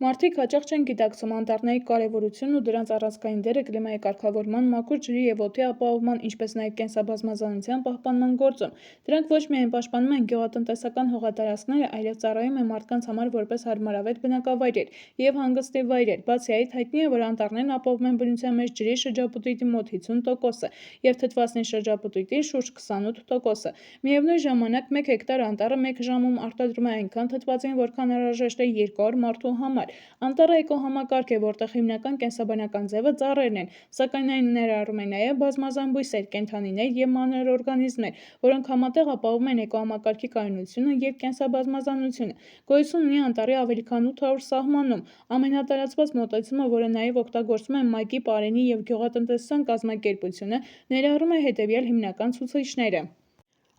Մարդիկ հաճախ չեն գիտակցում անտառների կարևորությունն ու դրանց առանցքային դերը կլիմայի կարգավորման, մաքուր ջրի և օդի ապահովման, ինչպես նաև կենսաբազմազանության պահպանման գործում։ Դրանք ոչ միայն պաշտպանում են գյուղատնտեսական հողատարածքները, այլև ծառայում են մարդկանց համար որպես հարմարավետ բնակավայրեր և հանգստի վայրեր։ Բացի այդ, հայտնի է, որ անտառներն ապահովում են բնության մեջ ջրի շրջապտույտի մոտ 50%-ը և թթվասնի շրջապտույտի շուրջ 28%-ը։ Միևնույն ժամանակ, 1 հեկտար անտառը 1 ժամում արտադրում է այնքան թթվածին, որքան անհրաժեշտ է 200 մարդու համար։ Անտառը էկոհամակարգ է, որտեղ հիմնական կենսաբանական ձևը ծառերն են, սակայն այն ներառում է նաև բազմազան բույսեր, կենդանիներ և մանր օրգանիզմներ, որոնք համատեղ ապահովում են էկոհամակարգի կայունությունը և կենսաբազմազանությունը։ Գոյություն ունի անտառի ավելի քան 800 սահմանում։ Ամենատարածված մոտեցումը, որը նաև օգտագործվում է ՄԱԿ-ի, Պարենի և Գյուղատնտեսության կազմակերպությունը, ներառում է հետևյալ հիմնական ցուցիչները.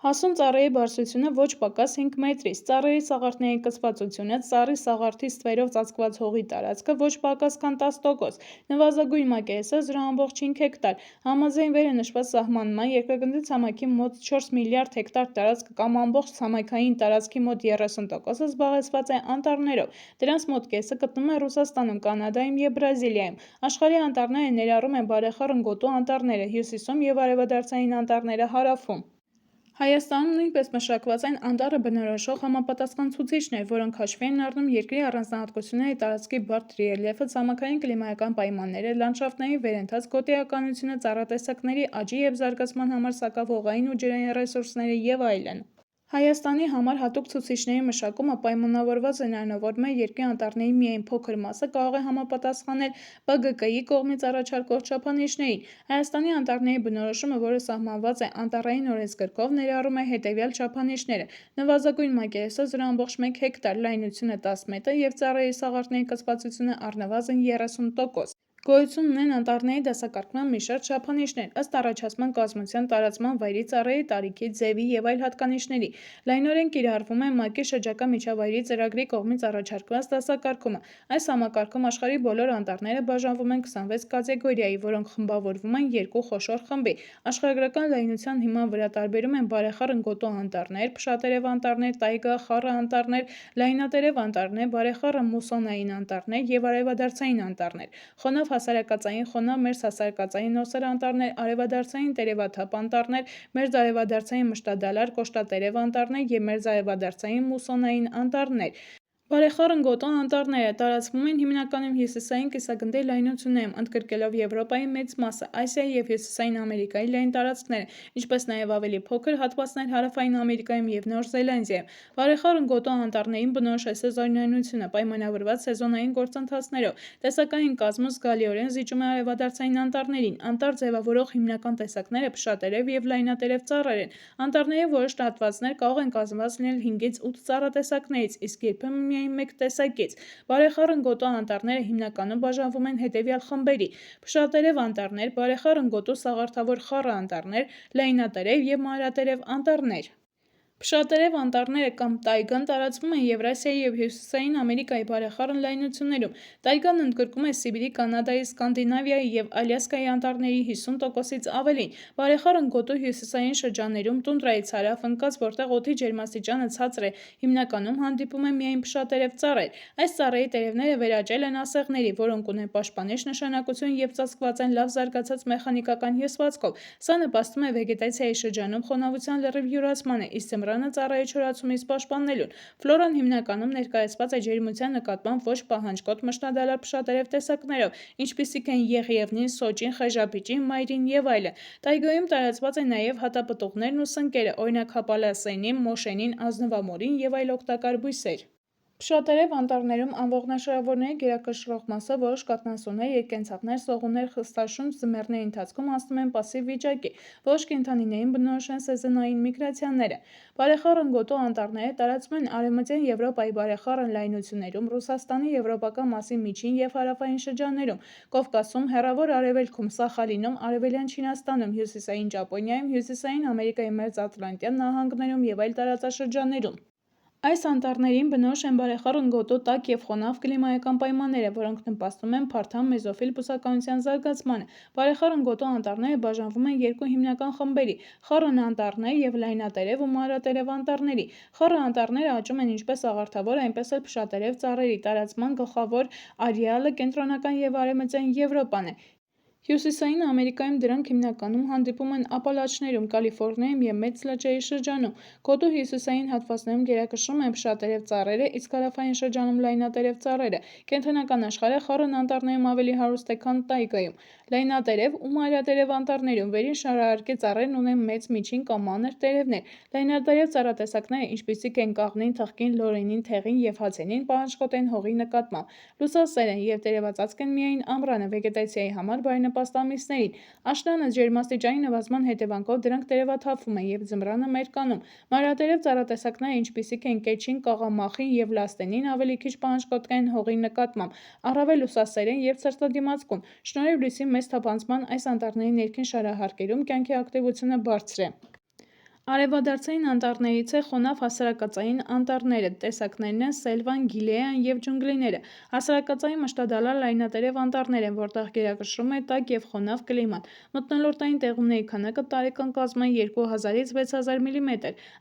Հասուն ծառերի բարձրությունը ոչ պակաս 5 մետրից, ծառերի սաղարթների կցվածությունը, ծառի սաղարթի ստվերով ծածկված հողի տարածքը ոչ պակաս քան 10%, նվազագույն մակերեսը 0,5 հեկտար, համաձայն վերը նշված սահմանման երկրագնդի ցամաքի մոտ 4 միլիարդ հեկտար տարածք կամ ամբողջ ցամաքային տարածքի մոտ 30%-ը զբաղեցված է անտառներով, դրանց մոտ կեսը գտնվում է Ռուսաստանում, Կանադայում և Բրազիլիայում։ Աշխարհի անտառները ներառում են բարեխառն գոտու անտառները հյուսիսում և արևադարձային անտառները հարավում։ Հայաստանում նույնպես մշակված են անտառը բնորոշող համապատասխան ցուցիչներ, որոնք հաշվի են առնում երկրի առանձնահատկությունները, տարածքի բարդ ռելիեֆը, ցամաքային կլիմայական պայմանները, լանդշաֆտային վերընթաց, գոտիականությունը, ծառատեսակների աճի և զարգացման համար սակավհողային ու ջրային ռեսուրսները և այլն։ Հայաստանի համար հատուկ ցուցիչների մշակումը պայմանավորված է նրանով, որ մեր երկրի անտառների միայն փոքր մասը կարող է համապատասխանել ԲԳԿ-ի կողմից առաջարկվող չափանիշներին։ Հայաստանի անտառների բնորոշումը, որը սահմանված է Անտառային օրենսգրքով, ներառում է հետևյալ չափանիշները. նվազագույն մակերեսը 0,1 հեկտար, լայնությունը 10 մետր և ծառերի սաղարթների կցվածությունը առնվազն 30%։ Գոյություն ունեն անտառների դասակարգման մի շարք չափանիշներ, ըստ առաջացման կազմության, տարածման վայրի, ծառերի տարիքի, ձևի և այլ հատկանիշների։ Լայնորեն կիրառվում է ՄԱԿ-ի շրջակա միջավայրի ծրագրի կողմից առաջարկված դասակարգումը։ Այս համակարգում աշխարհի բոլոր անտառները բաժանվում են 26 կատեգորիայի, որոնք խմբավորվում են երկու խոշոր խմբի։ Աշխարհագրական լայնության հիման վրա տարբերում են բարեխառն գոտու անտառներ, փշատերև անտառներ, տայգա, խառը անտառներ, լայնատերև անտառներ, բարեխառն մուսսոնային անտառներ և արևադարձային անտառներ, խոնավ հասարակածային, խոնավ մերձհասարակածային նոսր անտառներ, արևադարձային տերևաթափ անտառներ, մերձարևադարձային մշտադալար, կոշտատերև անտառներ և մերձարևադարձային մուսսոնային անտառներ։ Բարեխառն գոտու անտառները տարածվում են հիմնականում հյուսիսային կիսագնդի լայնություններում, ընդգրկելով Եվրոպայի մեծ մասը, Ասիայի և Հյուսիսային Ամերիկայի լայն տարածքները, ինչպես նաև ավելի փոքր հատվածներ Հարավային Ամերիկայում և Նոր Զելանդիայում։ Բարեխառն գոտու անտառներին բնորոշ է սեզոնայնությունը, պայմանավորված սեզոնային գործընթացներով։ Տեսակային կազմը զգալիորեն զիջում է արևադարձային անտառներին։ Անտառ ձևավորող հիմնական տեսակները փշատերև և լայնատերև ծառեր են։ Անտառների որոշ հատվածներ կարող են կազմված լինել 5-ից 8 ծառատեսակներից, իսկ երբեմն միայն մեկ տեսակից։ Բարեխառն գոտու անտառները հիմնականում բաժանվում են հետևյալ խմբերի. փշատերև անտառներ, բարեխառն գոտու սաղարթավոր խառը անտառներ, լայնատերև և մանրատերև անտառներ։ Փշատերև անտառները կամ տայգան տարածվում են Եվրասիայի և Հյուսիսային Ամերիկայի բարեխառն լայնություններում։ Տայգան ընդգրկում է Սիբիրի, Կանադայի, Սկանդինավիայի և Ալյասկայի անտառների 50%-ից ավելին։ Բարեխառն գոտու հյուսիսային շրջաններում, տունդրայից հարավ ընկած, որտեղ օդի ջերմաստիճանը ցածր է, հիմնականում հանդիպում են միայն փշատերև ծառեր։ Այս ծառերի տերևները վերաճել են ասեղների, որոնք ունեն պաշտպանիչ նշանակություն և ծածկված են լավ զարգացած մեխանիկական հյուսվածքով։ Սա նպաստում է վեգետացիայի շրջանում խոնավության լրիվ յուրացմանը, իսկ ձմռանը ծառերի չորացումից պաշտպանելուն։ Ֆլորան հիմնականում ներկայացված է ջերմության նկատմամբ ոչ պահանջկոտ մշտադալար փշատերև տեսակներով, ինչպիսիք են եղևնին, սոճին, խեժափիճին, մայրին և այլն։ Տայգայում տարածված են նաև հատապտուղներն ու սնկերը, օրինակ հապալասենին, մոշենին, ազնվամորին և այլ օգտակար բույսեր։ Փշատերև անտառներում անողնաշարավորների գերակշռող մասը, որոշ կաթնասուններ, երկկենցաղներ, սողուններ, խստաշունչ ձմեռների ընթացքում անցնում են պասիվ վիճակի։ Որոշ կենդանիներին բնորոշ են սեզոնային միգրացիաները։ Բարեխառն գոտու անտառները տարածվում են Արևմտյան Եվրոպայի բարեխառն լայնություններում, Ռուսաստանի եվրոպական մասի միջին և հարավային շրջաններում, Կովկասում, Հեռավոր Արևելքում, Սախալինում, Արևելյան Չինաստանում, Հյուսիսային Ճապոնիայում, Հյուսիսային Ամերիկայի մերձատլանտյան նահանգներում և այլ տարածաշրջաններում։ Այս անտառներին բնորոշ են բարեխառն գոտու, տաք և խոնավ կլիմայական պայմանները, որոնք նպաստում են փարթամ մեզոֆիլ բուսականության զարգացմանը։ Բարեխառն գոտու անտառները բաժանվում են երկու հիմնական խմբերի՝ խառն անտառներ և լայնատերև ու մանրատերև անտառների։ Խառը անտառները աճում են ինչպես աղարթավոր, այնպես էլ փշատերև ծառերի։ Տարածման գլխավոր արեալը Կենտրոնական և Արևմտյան Եվրոպան է։ Հյուսիսային Ամերիկայում դրանք հիմնականում հանդիպում են Ապալաչներում, Կալիֆոռնիայում և Մեծ լճերի շրջանում։ Գոտու հյուսիսային հատվածներում գերակշռում են փշատերև ծառերը, իսկ հարավային շրջանում լայնատերև ծառերը։ Կենդանական աշխարհը խառն անտառներում ավելի հարուստ է, քան տայգայում։ Լայնատերև ու մանրատերև անտառներում վերին շարահարկի ծառերն ունեն մեծ, միջին կամ մանր տերևներ։ Լայնատերև ծառատեսակները, ինչպիսիք են կաղնին, թխկին, լորենին, թեղին և հացենին, պահանջկոտ են հողի նկատմամբ։ Լուսասեր են և տերևածածկ են միայն ամռանը, վեգետացիայի համար բարենպաստ ամիսներին։ Աշնանը ջերմաստիճանի նվազման հետևանքով դրանք տերևաթափվում են և ձմռանը մերկանում։ Մանրատերև ծառատեսակները, ինչպիսիք են կեչին, կաղամախին և լաստենին, ավելի քիչ պահանջկոտ են հողի նկատմամբ, առավել լուսասեր են և ցրտադիմացկուն։ Շնորհիվ լույսի մեծ թափանցման այս անտառների ներքին շարահարկերում կյանքի ակտիվությունը բարձր է։ Արևադարձային անտառներից է խոնավ հասարակածային անտառները, տեսակներն են սելվան, գիլեան և ջունգլիները։ Հասարակածային մշտադալար լայնատերև անտառներ են, որտեղ գերակշռում է տաք և խոնավ կլիման։ Մթնոլորտային տեղումների քանակը տարեկան կազմում է 2000-ից 6000 մմ։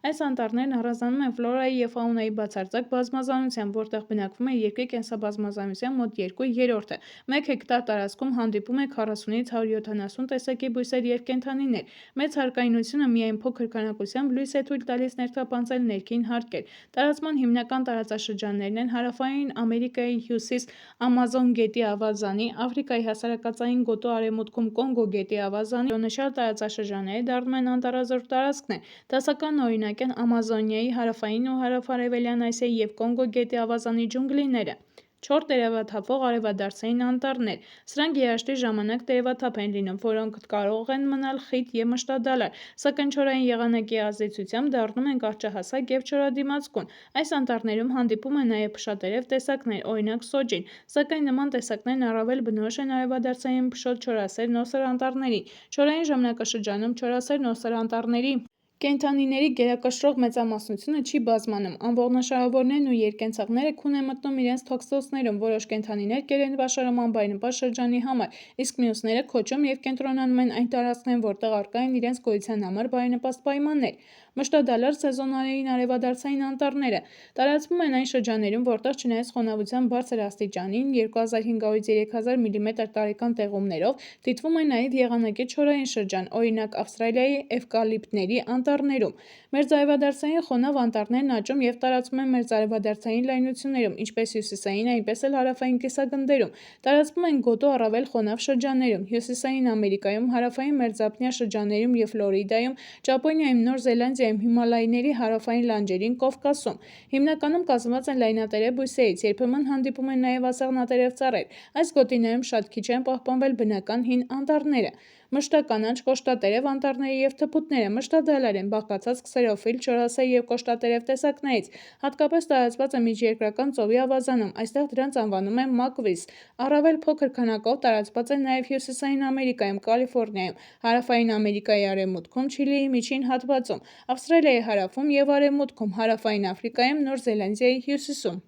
Այս անտառներն առանձնանում են ֆլորայի և ֆաունայի բացարձակ բազմազանությամբ, որտեղ բնակվում է երկրի կենսաբազմազանության մոտ 2/3-ը։ 1 հեկտար տարածքում հանդիպում է 40-ից 170 տեսակի բույսեր և կենդանիներ։ Մեծ հարկայնությունը միայն փոքր քանակությամբ լույս է թույլ տալիս ներթափանցել ներքին հարկեր։ Տարածման հիմնական տարածաշրջաններն են հարավային Ամերիկայի հյուսիս Ամազոն գետի ավազանի, Աֆրիկայի հասարակածային գոտու արևմուտքում Կոնգո գետի ավազանի, վերոնշյալ տարածաշրջանները դառնում են անտառազուրկ տարածքներ։ Դասական օրինակ են Ամազոնիայի հարավային ու հարավ-արևելյան Ասիայի և Կոնգո գետի ավազանի ջունգլիները։ Չոր տերևաթափվող արևադարձային անտառներ։ Սրանք երաշտի ժամանակ տերևաթափ են լինում, որոնք կարող են մնալ խիտ և մշտադալար, սակայն չորային եղանակի ազդեցությամբ դառնում են կարճահասակ և չորադիմացկուն։ Այս անտառներում հանդիպում են նաև փշատերև տեսակներ, օրինակ սոճին, սակայն նման տեսակներն առավել բնորոշ են արևադարձային փշոտ չորասեր նոսր անտառներին։ Չորային ժամանակաշրջանում չորասեր նոսր անտառների կենդանիների գերակշռող մեծամասնությունը չի բազմանում։ Անողնաշարավորներն ու երկկենցաղները քուն են մտնում իրենց թոքսոսներում, որոշ կենդանիներ կեր են վաշխառում անբարենպաստ շրջանի համար, իսկ մյուսները քոչում և կենտրոնանում են այն տարածքներում, որտեղ առկա են իրենց գոյության համար բարենպաստ պայմաններ։ Մշտադալար սեզոնային արևադարձային անտառները տարածվում են այն շրջաններում, որտեղ չնայած խոնավության բարձր աստիճանին 2500-ից 3000 մմ տարեկան տեղումներով, դիտվում է նաև եղանակի չորային շրջան, օրինակ Ավստրալիայի էվկալիպտների անտառներում։ Մերձարևադարձային խոնավ անտառներն աճում և տարածվում են մերձարևադարձային լայնություններում, ինչպես հյուսիսային, այնպես էլ հարավային կիսագնդերում։ Տարածվում են գոտու առավել խոնավ շրջաններում՝ Հյուսիսային Ամերիկայում, հարավային մերձափնյա շրջաններում և Ֆլորիդայում, Ճապոնիայում, Նոր Զելանդիայում, Հիմալայների հարավային լանջերին, Կովկասում։ Հիմնականում կազմված են լայնատերև բույսերից, երբեմն հանդիպում են նաև ասեղնատերև ծառեր։ Այս գոտիներում շատ քիչ են պահպանվել բնական հին անտառները։ Մշտականաչ, կոշտատերև անտառները և թփուտները մշտադալար են, բաղկացած քսերոֆիլ, չորասեր և կոշտատերև տեսակներից։ Հատկապես տարածված է Միջերկրական ծովի ավազանում, այստեղ դրանց անվանում են մակվիս։ Առավել փոքր քանակով տարածված են նաև Հյուսիսային Ամերիկայում, Կալիֆոռնիայում, Հարավային Ամերիկայի արևմուտքում, Չիլիի միջին հատվածում, Ավստրալիայի հարավում և արևմուտքում, Հարավային Աֆրիկայում, Նոր Զելանդիայի հյուսիսում։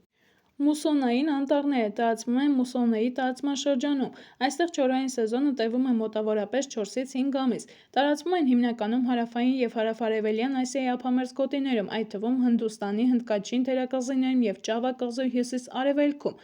Մուսոնային անտառները տարածվում են մուսոնների տարածման շրջանում։ Այստեղ չորային սեզոնը տևում է մոտավորապես 4-ից 5 ամիս։ Տարածվում են հիմնականում հարավային և հարավ-արևելյան Ասիայի ափամերձ գոտիներում, այդ թվում Հնդուստանի, Հնդկաչին թերակղզիներում և Ճավա կղզու հյուսիս-արևելքում։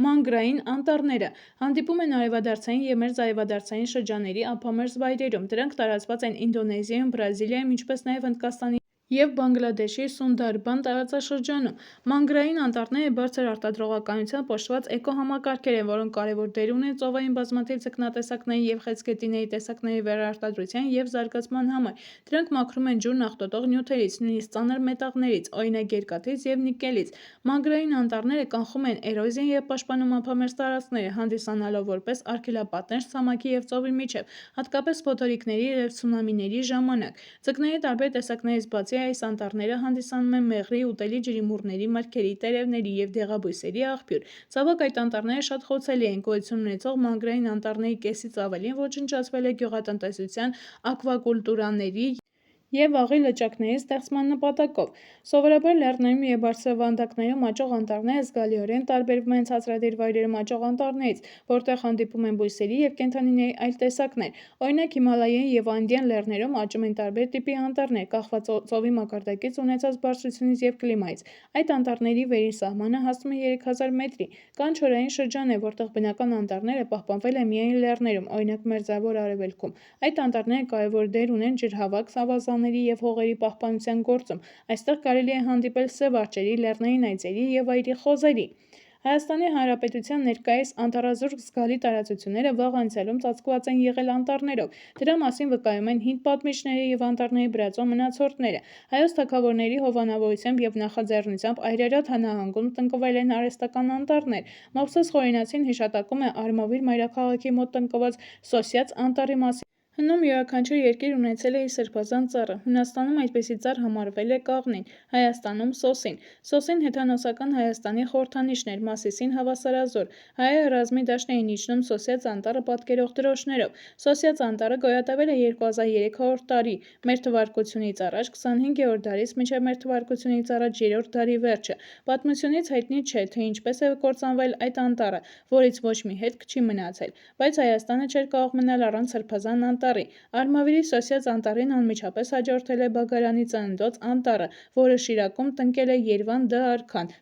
Մանգրային անտառները հանդիպում են արևադարձային և մերձարևադարձային շրջանների ափամերձ վայրերում։ Դրանք տարածված են Ինդոնեզիայում, Բրազիլիայում, ինչպես նաև Հնդկաստանի և Բանգլադեշի Սունդարբան տարածաշրջանում։ Մանգրային անտառները բարձր արտադրողականությամբ օժտված էկոհամակարգեր են, որոնք կարևոր դեր ունեն ծովային բազմաթիվ ձկնատեսակների և խեցգետինների տեսակների վերարտադրության և զարգացման համար։ Դրանք մաքրում են ջուրն աղտոտող նյութերից, նույնիսկ ծանր մետաղներից, օրինակ երկաթից և նիկելից։ Մանգրային անտառները կանխում են էրոզիան և պաշտպանում ափամերձ տարածքները, հանդիսանալով որպես արգելապատնեշ ցամաքի և ծովի միջև, հատկապես փոթորիկների և ցունամիների ժամանակ։ Ձկների տարբեր տեսակներից բացի, այս անտառները հանդիսանում են մեղրի, ուտելի ջրիմուռների, մրգերի, տերևների և դեղաբույսերի աղբյուր։ Ցավոք, այդ անտառները շատ խոցելի են։ Գոյություն ունեցող մանգրային անտառների կեսից ավելին ոչնչացվել է գյուղատնտեսության, ակվակուլտուրաների և աղի լճակների ստեղծման նպատակով։ Սովորաբար լեռներում և բարձրավանդակներում աճող անտառները զգալիորեն տարբերվում են ցածրադիր վայրերում աճող անտառներից, որտեղ հանդիպում են բույսերի և կենդանիների այլ տեսակներ։ Օրինակ, Հիմալայյան և Անդյան լեռներում աճում են տարբեր տիպի անտառներ՝ կախված ծովի մակարդակից ունեցած բարձրությունից և կլիմայից։ Այդ անտառների վերին սահմանը հասնում է 3000 մետրի։ Կան չորային շրջաններ, որտեղ բնական անտառները պահպանվել են միայն լեռներում, օրինակ Մերձավոր Արևելքում։ Այդ անտառները կարևոր դեր ունեն ջրհավաք ավազանների և հողերի պահպանության գործում։ Այստեղ կարելի է հանդիպել սև արջերի, լեռնային այծերի և վայրի խոզերի։ Հայաստանի Հանրապետության ներկայիս անտառազուրկ զգալի տարածությունները վաղ անցյալում ծածկված են եղել անտառներով։ Դրա մասին վկայում են հին պատմիչները և անտառների բրածո մնացորդները։ Հայոց թագավորների հովանավորությամբ և նախաձեռնությամբ Այրարատ նահանգում տնկվել են արհեստական անտառներ։ Մովսես Խորենացին հիշատակում է Արմավիր մայրաքաղաքի մոտ տնկված Սոսյաց անտառի մասին։ Հնում յուրաքանչյուր երկիր ունեցել է իր սրբազան ծառը։ Հունաստանում այդպիսի ծառ համարվել է կաղնին, Հայաստանում՝ սոսին։ Սոսին հեթանոսական Հայաստանի խորհրդանիշն էր, Մասիսին հավասարազոր։ Հայերը ռազմի դաշտ էին իջնում Սոսյաց անտառը պատկերող դրոշներով։ Սոսյաց անտառը գոյատևել է 2300 տարի մ.թ.ա. առաջ, 25-րդ դարից մինչև մ.թ.ա. 3-րդ դարի վերջը։ Պատմությունից հայտնի չէ, թե ինչպես է կործանվել այդ անտառը, որից ոչ մի հետք չի մնացել։ Բայց Հայաստանը չէր կարող մնալ առանց սրբազան անտառի։ Արմավիրի Սոսյաց անտառին անմիջապես հաջորդել է Բագարանի ծննդոց անտառը, որը Շիրակում տնկել է Երվան Դ. արքան։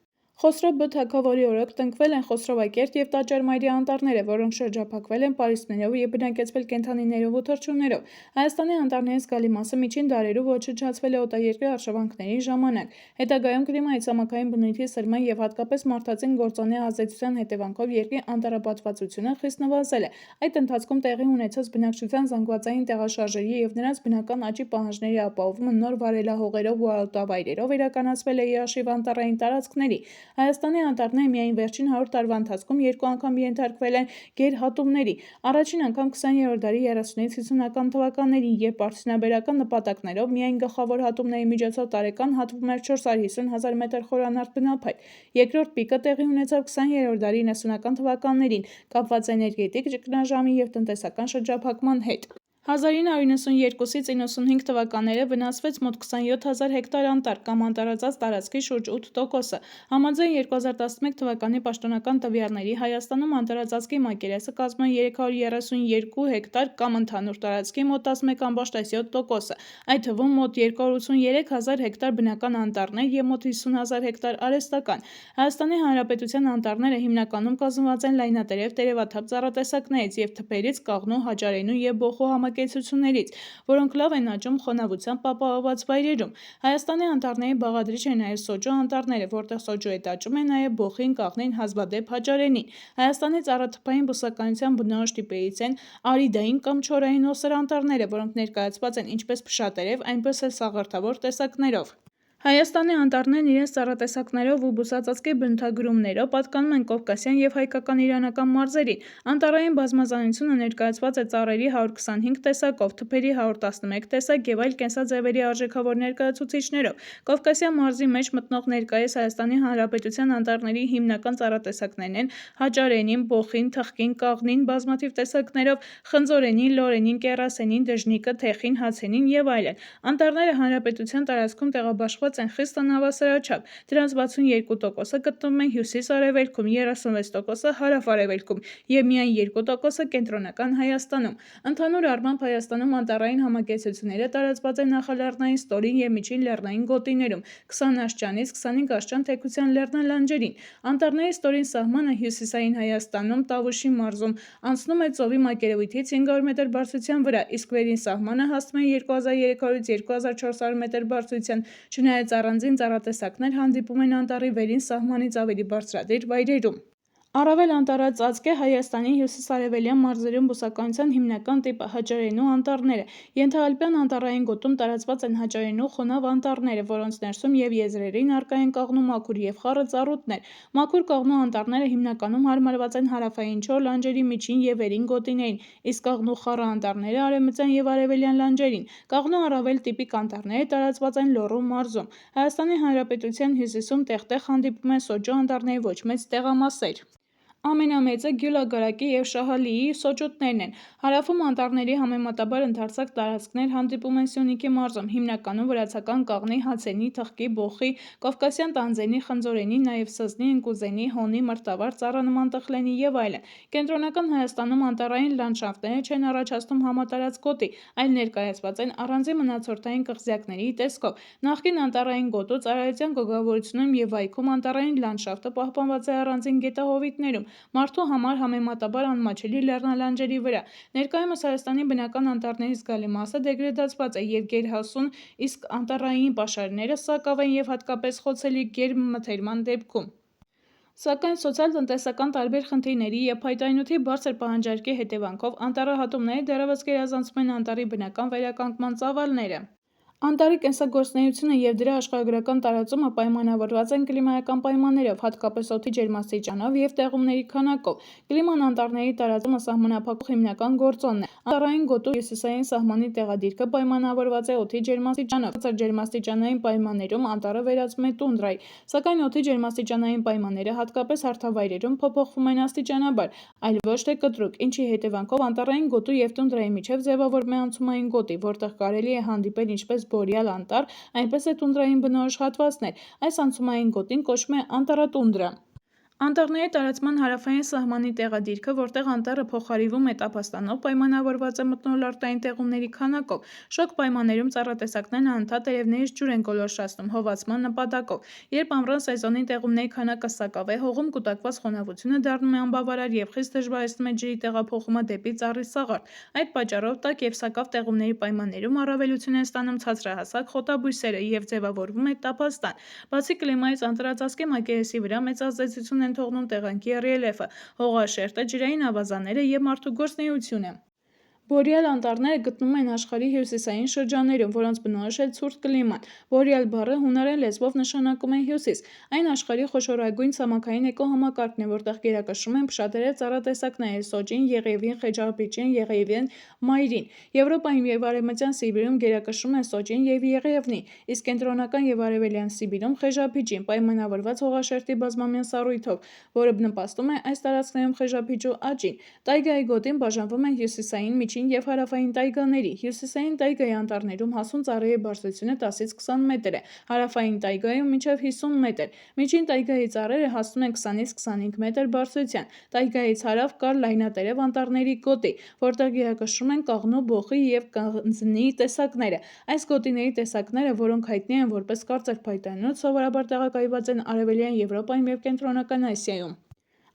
Խոսրով Բ. թագավորի օրոք տնկվել են Խոսրովակերտ և Տաճարմայրի անտառները, որոնք շրջափակվել են պարիսպներով և բնակեցվել կենդանիներով ու թռչուններով։ Հայաստանի անտառների զգալի մասը միջին դարերում ոչնչացվել է օտարերկրյա արշավանքների ժամանակ։ Հետագայում կլիմայի ցամաքային բնույթի սրման և հատկապես մարդածին գործոնի ազդեցության հետևանքով երկրի անտառապատվածությունը խիստ նվազել է։ Այդ ընթացքում տեղի ունեցած բնակչության զանգվածային տեղաշարժերի և նրանց բնական աճի պահանջների ապահովումը նոր վարելահողերով ու արտավայրերով իրականացվել է երաշիվ անտառային տարածքների։ Հայաստանի անտառները միայն վերջին 100 տարվա ընթացքում 2 անգամ ենթարկվել են գերհատումների։ Առաջին անգամ 20-րդ դարի 30-ից 50-ական թվականներին, երբ արդյունաբերական նպատակներով միայն գլխավոր հատումների միջոցով տարեկան հատվում էր 450 000 մետր խորանարդ բնափայտ։ Երկրորդ պիկը տեղի ունեցավ 20-րդ դարի 90-ական թվականներին՝ կապված էներգետիկ ճգնաժամի և տնտեսական շրջափակման հետ։ 1992-ից 95 թվականները վնասվեց մոտ 27 000 հեկտար անտառ, կամ անտառածած տարածքի շուրջ 8%-ը։ Համաձայն 2011 թվականի պաշտոնական տվյալների՝ Հայաստանում անտառածածկի մակերեսը կազմում է 332 հեկտար, կամ ընդհանուր տարածքի մոտ 11,7%-ը, այդ թվում մոտ 283 000 հեկտար բնական անտառներ և մոտ 50 000 հեկտար արհեստական։ Հայաստանի Հանրապետության անտառները հիմնականում կազմված են լայնատերև տերևաթափ ծառատեսակներից և թփերից, կաղնու, հաճարենու և բոխու համակեցություններից, որոնք լավ են աճում խոնավությամբ ապահովված վայրերում։ Հայաստանի անտառների բաղադրիչ են նաև սոճու անտառները, որտեղ սոճու հետ աճում է նաև բոխին, կաղնին, հազվադեպ հաճարենին։ Հայաստանի ծառաթփային բուսականության բնորոշ տիպերից են արիդային կամ չորային օսր անտառները, որոնք ներկայացված են ինչպես փշատերև, այնպես էլ սաղարթավոր տեսակներով։ Հայաստանի անտառներն իրենց ծառատեսակներով ու բուսածածկի բնութագրումներով պատկանում են կովկասյան և հայկական իրանական մարզերին։ Անտառային բազմազանությունը ներկայացված է ծառերի 125 տեսակով, թփերի 111 տեսակ և այլ կենսաձևերի արժեքավոր ներկայացուցիչներով։ Կովկասյան մարզի մեջ մտնող ներկայիս Հայաստանի Հանրապետության անտառների հիմնական ծառատեսակներն են հաճարենին, բոխին, թխկին, կաղնին, բազմաթիվ տեսակներով խնձորենին, լորենին, կեռասենին, դժնիկը, թեխին, հացենին և այլն։ Անտառները հանրապետության տարածքում տեղաբաշխված են խիստ անհավասարաչափ։ Դրանց 62%-ը գտնվում են հյուսիս-արևելքում, 36%-ը հարավ-արևելքում և միայն 2%-ը կենտրոնական Հայաստանում։ Ընդհանուր առմամբ Հայաստանում անտառային համակեցությունները տարածված են նախալեռնային ստորին և միջին լեռնային գոտիներում, 20 աշճանից 25 աշճան թեքության լեռնալանջերին։ Անտառների ստորին սահմանը Հյուսիսային Հայաստանում Տավուշի մարզում անցնում է ծովի մակերևույթից 500 մետր բարձրության վրա, իսկ վերին սահմանը հասնում է 2300-ից 2400 մետր բարձրության, չնայած առանձին ծառատեսակներ հանդիպում են անտառի վերին սահմանից ավելի բարձրադիր վայրերում։ Առավել անտառածածկ է Հայաստանի հյուսիսարևելյան մարզերում բուսականության հիմնական տիպը՝ հաճարենու անտառները։ Ենթալպյան անտառային գոտում տարածված են հաճարենու խոնավ անտառները, որոնց ներսում և եզրերին առկա են կաղնու մաքուր և խառը ծառուտներ։ Մաքուր կաղնու անտառները հիմնականում հարմարված են հարավային չոր լանջերի միջին և վերին գոտիներին, իսկ կաղնու խառը անտառները՝ արևմտյան և արևելյան լանջերին։ Կաղնու առավել տիպիկ անտառները տարածված են Լոռու մարզում։ Հայաստանի Հանրապետության հյուսիսում տեղ-տեղ հանդիպում են սոճու անտառների ոչ մեծ տեղամասեր։ Ամենամեծը Գյուլագարակի և Շահալիի սոճուտներն են։ Հարավում անտառների համեմատաբար ընդարձակ տարածքներ հանդիպում են Սյունիքի մարզում, հիմնականում վրացական կաղնի, հացենի, թխկի, բոխի, կովկասյան տանձենի, խնձորենի, նաև սզնի, ընկուզենի, հոնի, մրտավար, ծառանման տխլենի և այլն։ Կենտրոնական Հայաստանում անտառային լանդշաֆտները չեն առաջացնում համատարած գոտի, այլ ներկայացված են առանձին մնացորդային կղզյակների տեսքով։ Նախկին անտառային գոտու ծառայության գոգավորությունում և վայքում անտառային լանդշաֆտը պահպանված է առանձին գետահովիտներում, մարդու համար համեմատաբար անմաչելի լեռնալանջերի վրա։ Ներկայումս Հայաստանի բնական անտառների զգալի մասը դեգրադացված է և գերհասուն, իսկ անտառային պաշարները սակավ են և հատկապես խոցելի գերմթերման դեպքում։ Սակայն սոցիալ-տնտեսական տարբեր խնդիրների և փայտանյութի բարձր պահանջարկի հետևանքով անտառահատումները դեռևս գերազանցում են անտառի բնական վերականգնման ծավալները։ Անտառի կենսագործունեությունը և դրա աշխարհագրական տարածումը պայմանավորված են կլիմայական պայմաններով, հատկապես օդի ջերմաստիճանով և տեղումների քանակով։ Կլիման անտառների տարածումը սահմանափակող հիմնական գործոնն է։ Անտառային գոտու հյուսիսային սահմանի տեղադիրքը պայմանավորված է օդի ջերմաստիճանով։ Բարձր ջերմաստիճանային պայմաններում անտառը վերածվում է տունդրայի, սակայն օդի ջերմաստիճանային պայմանները, հատկապես հարթավայրերում, փոփոխվում են աստիճանաբար, այլ ոչ թե կտրուկ, ինչի հետևանքով անտառային գոտու և տունդրայի միջև ձևավորվում է անցումային գոտի, որտեղ կարելի է հանդիպել ինչպես բորեալ անտառ, այնպես էլ տունդրային բնորոշ հատվածներ։ Այս անցումային գոտին կոչվում է անտառատունդրա։ Անտառների տարածման հարավային սահմանի տեղադիրքը, որտեղ անտառը փոխարինվում է տափաստանով, պայմանավորված է մթնոլորտային տեղումների քանակով։ Շոգ պայմաններում ծառատեսակներն անընդհատ տերևներից ջուր են գոլորշացնում հովացման նպատակով։ Երբ ամռան սեզոնին տեղումների քանակը սակավ է, հողում կուտակված խոնավությունը դառնում է անբավարար և խիստ դժվարացնում է ջրի տեղափոխումը դեպի ծառի սաղարթ։ Այդ պատճառով տաք և սակավ տեղումների պայմաններում առավելություն են ստանում ցածրահասակ խոտաբույսերը և ձևավորվում է տափաստան։ Բացի կլիմայից, անտառածածկի մակերեսի վրա մեծ ազդեցություն են թողնում տեղանքի ռելիեֆը, հողաշերտը, ջրային ավազանները և մարդու գործունեությունը։ Բորեալ անտառները գտնվում են աշխարհի հյուսիսային շրջաններում, որոնց բնորոշ է ցուրտ կլիման։ Բորեալ բառը հունարեն լեզվով նշանակում է հյուսիս։ Այն աշխարհի խոշորագույն ցամաքային էկոհամակարգն է, որտեղ գերակշռում են փշատերև ծառատեսակները՝ սոճին, եղևնին, խեջափիճին, եղևնին, մայրին։ Եվրոպայում և Արևմտյան Սիբիրում գերակշռում են սոճին և եղևնի, իսկ Կենտրոնական և Արևելյան Սիբիրում՝ խեժափիճին, պայմանավորված հողաշերտի բազմամյա սառույթով, որը նպաստում է այս տարածքներում խեժափիճու աճին։ Տայգայի գոտին բաժանվում է հյուսիսային, միջին և հարավային տայգաների։ Հյուսիսային տայգայի անտառներում հասուն ծառերի բարձրությունը 10-ից 20 մետր է, հարավային տայգայում մինչև 50 մետր։ Միջին տայգայի ծառերը հասնում են 20-ից 25 մետր բարձրության։ Տայգայից հարավ կար լայնատերև անտառների գոտի, որտեղ գերակշռում են կաղնու, բոխի և կղզնի տեսակները։ Այս գոտիների տեսակները, որոնք հայտնի են որպես կարծր փայտանյութ, սովորաբար տեղակայված են Արևելյան Եվրոպայում և Կենտրոնական Ասիայում։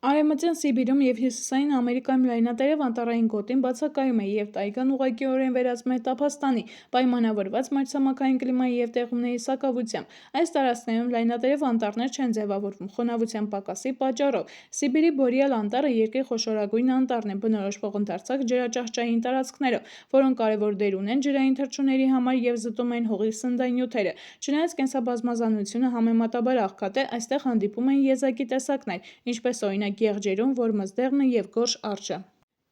Արևմտյան Սիբիրում և Հյուսիսային Ամերիկայում լայնատերև անտառային գոտին բացակայում է, և տայգան ուղղակիորեն վերածվում է տափաստանի, պայմանավորված մայրցամաքային կլիմայի և տեղումների սակավությամբ։ Այս տարածքներում լայնատերև անտառներ չեն ձևավորվում խոնավության պակասի պատճառով։ Սիբիրի բորեալ անտառը երկրի խոշորագույն անտառն է, բնորոշվող ընդարձակ ջրաճահճային տարածքներով, որոնք կարևոր դեր ունեն ջրային թռչունների համար և զտում են հողի սննդանյութերը։ Չնայած կենսաբազմազանությունը համեմատաբար աղքատ է, այստեղ հանդիպում են եզակի տեսակներ, ինչպես օրինակ եղջերուն, որմզդեղնը և գորշ արջը։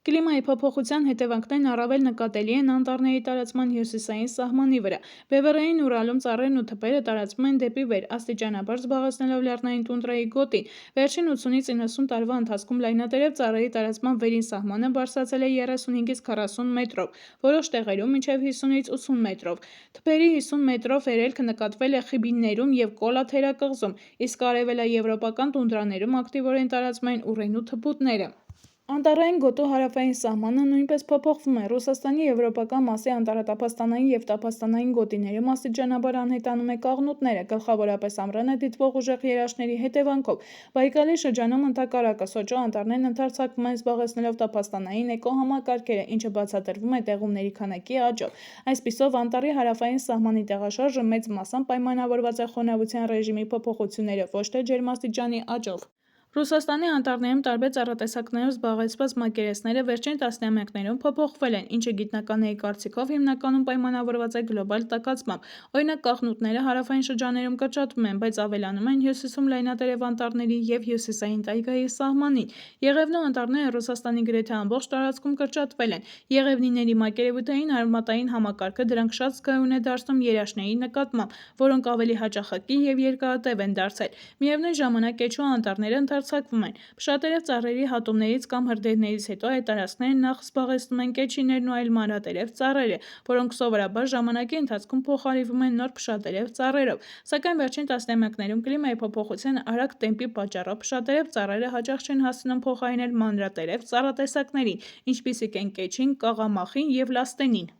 Կլիմայի փոփոխության հետևանքներն առավել նկատելի են անտառների տարածման հյուսիսային սահմանի վրա։ Բևեռային Ուրալում ծառերն ու թփերը տարածվում են դեպի վեր, աստիճանաբար զբաղեցնելով լեռնային տունդրայի գոտին։ Վերջին 80-ից 90 տարվա ընթացքում լայնատերև ծառերի տարածման վերին սահմանը բարձրացել է 35-ից 40 մետրով, որոշ տեղերում մինչև 50-ից 80 մետրով։ Թփերի 50 մետրով վերելքը նկատվել է Խիբիններում և Կոլա թերակղզում, իսկ արևելաեվրոպական տունդրաներում ակտիվորեն տարածվում են ուռենու թփուտները։ Անտառային գոտու հարավային սահմանը նույնպես փոփոխվում է։ Ռուսաստանի եվրոպական մասի անտառատափաստանային և տափաստանային գոտիներում աստիճանաբար անհետանում է կաղնուտները, գլխավորապես ամռանը դիտվող ուժեղ երաշտների հետևանքով։ Բայկալի շրջանում ընդհակառակը սոճու անտառներն ընդարձակվում են, զբաղեցնելով տափաստանային էկոհամակարգերը, ինչը բացատրվում է տեղումների քանակի աճով։ Այսպիսով, անտառի հարավային սահմանի տեղաշարժը մեծ մասամբ պայմանավորված է խոնավության ռեժիմի փոփոխություններով, ոչ թե ջերմաստիճանի աճով։ Ռուսաստանի անտառներում տարբեր ծառատեսակներով զբաղեցված մակերեսները վերջին տասնամյակներում փոփոխվել են, ինչը գիտնականների կարծիքով հիմնականում պայմանավորված է գլոբալ տաքացմամբ։ Օրինակ, կաղնուտները հարավային շրջաններում կրճատվում են, բայց ավելանում են հյուսիսում լայնատերև անտառների և հյուսիսային տայգայի սահմանին։ Եղևնու անտառները Ռուսաստանի գրեթե ամբողջ տարածքում կրճատվել են։ Եղևնիների մակերևութային արմատային համակարգը դրանք շատ զգայուն է դարձնում երաշտների նկատմամբ, որոնք ավելի հաճախակի և երկարատև են դարձել։ Միևնույն ժամանակ, կեչուա անտառները ընդարձակ ընդարձակվում են։ Փշատերև ծառերի հատումներից կամ հրդեհներից հետո այդ տարածքները նախ զբաղեցնում են կեչիներն ու այլ մանրատերև ծառերը, որոնք սովորաբար ժամանակի ընթացքում փոխարինվում են նոր փշատերև ծառերով, սակայն վերջին տասնամյակներում կլիմայի փոփոխության արագ տեմպի պատճառով փշատերև ծառերը հաճախ չեն հասցնում փոխարինել մանրատերև ծառատեսակներին, ինչպիսիք են կեչին, կաղամախին և լաստենին։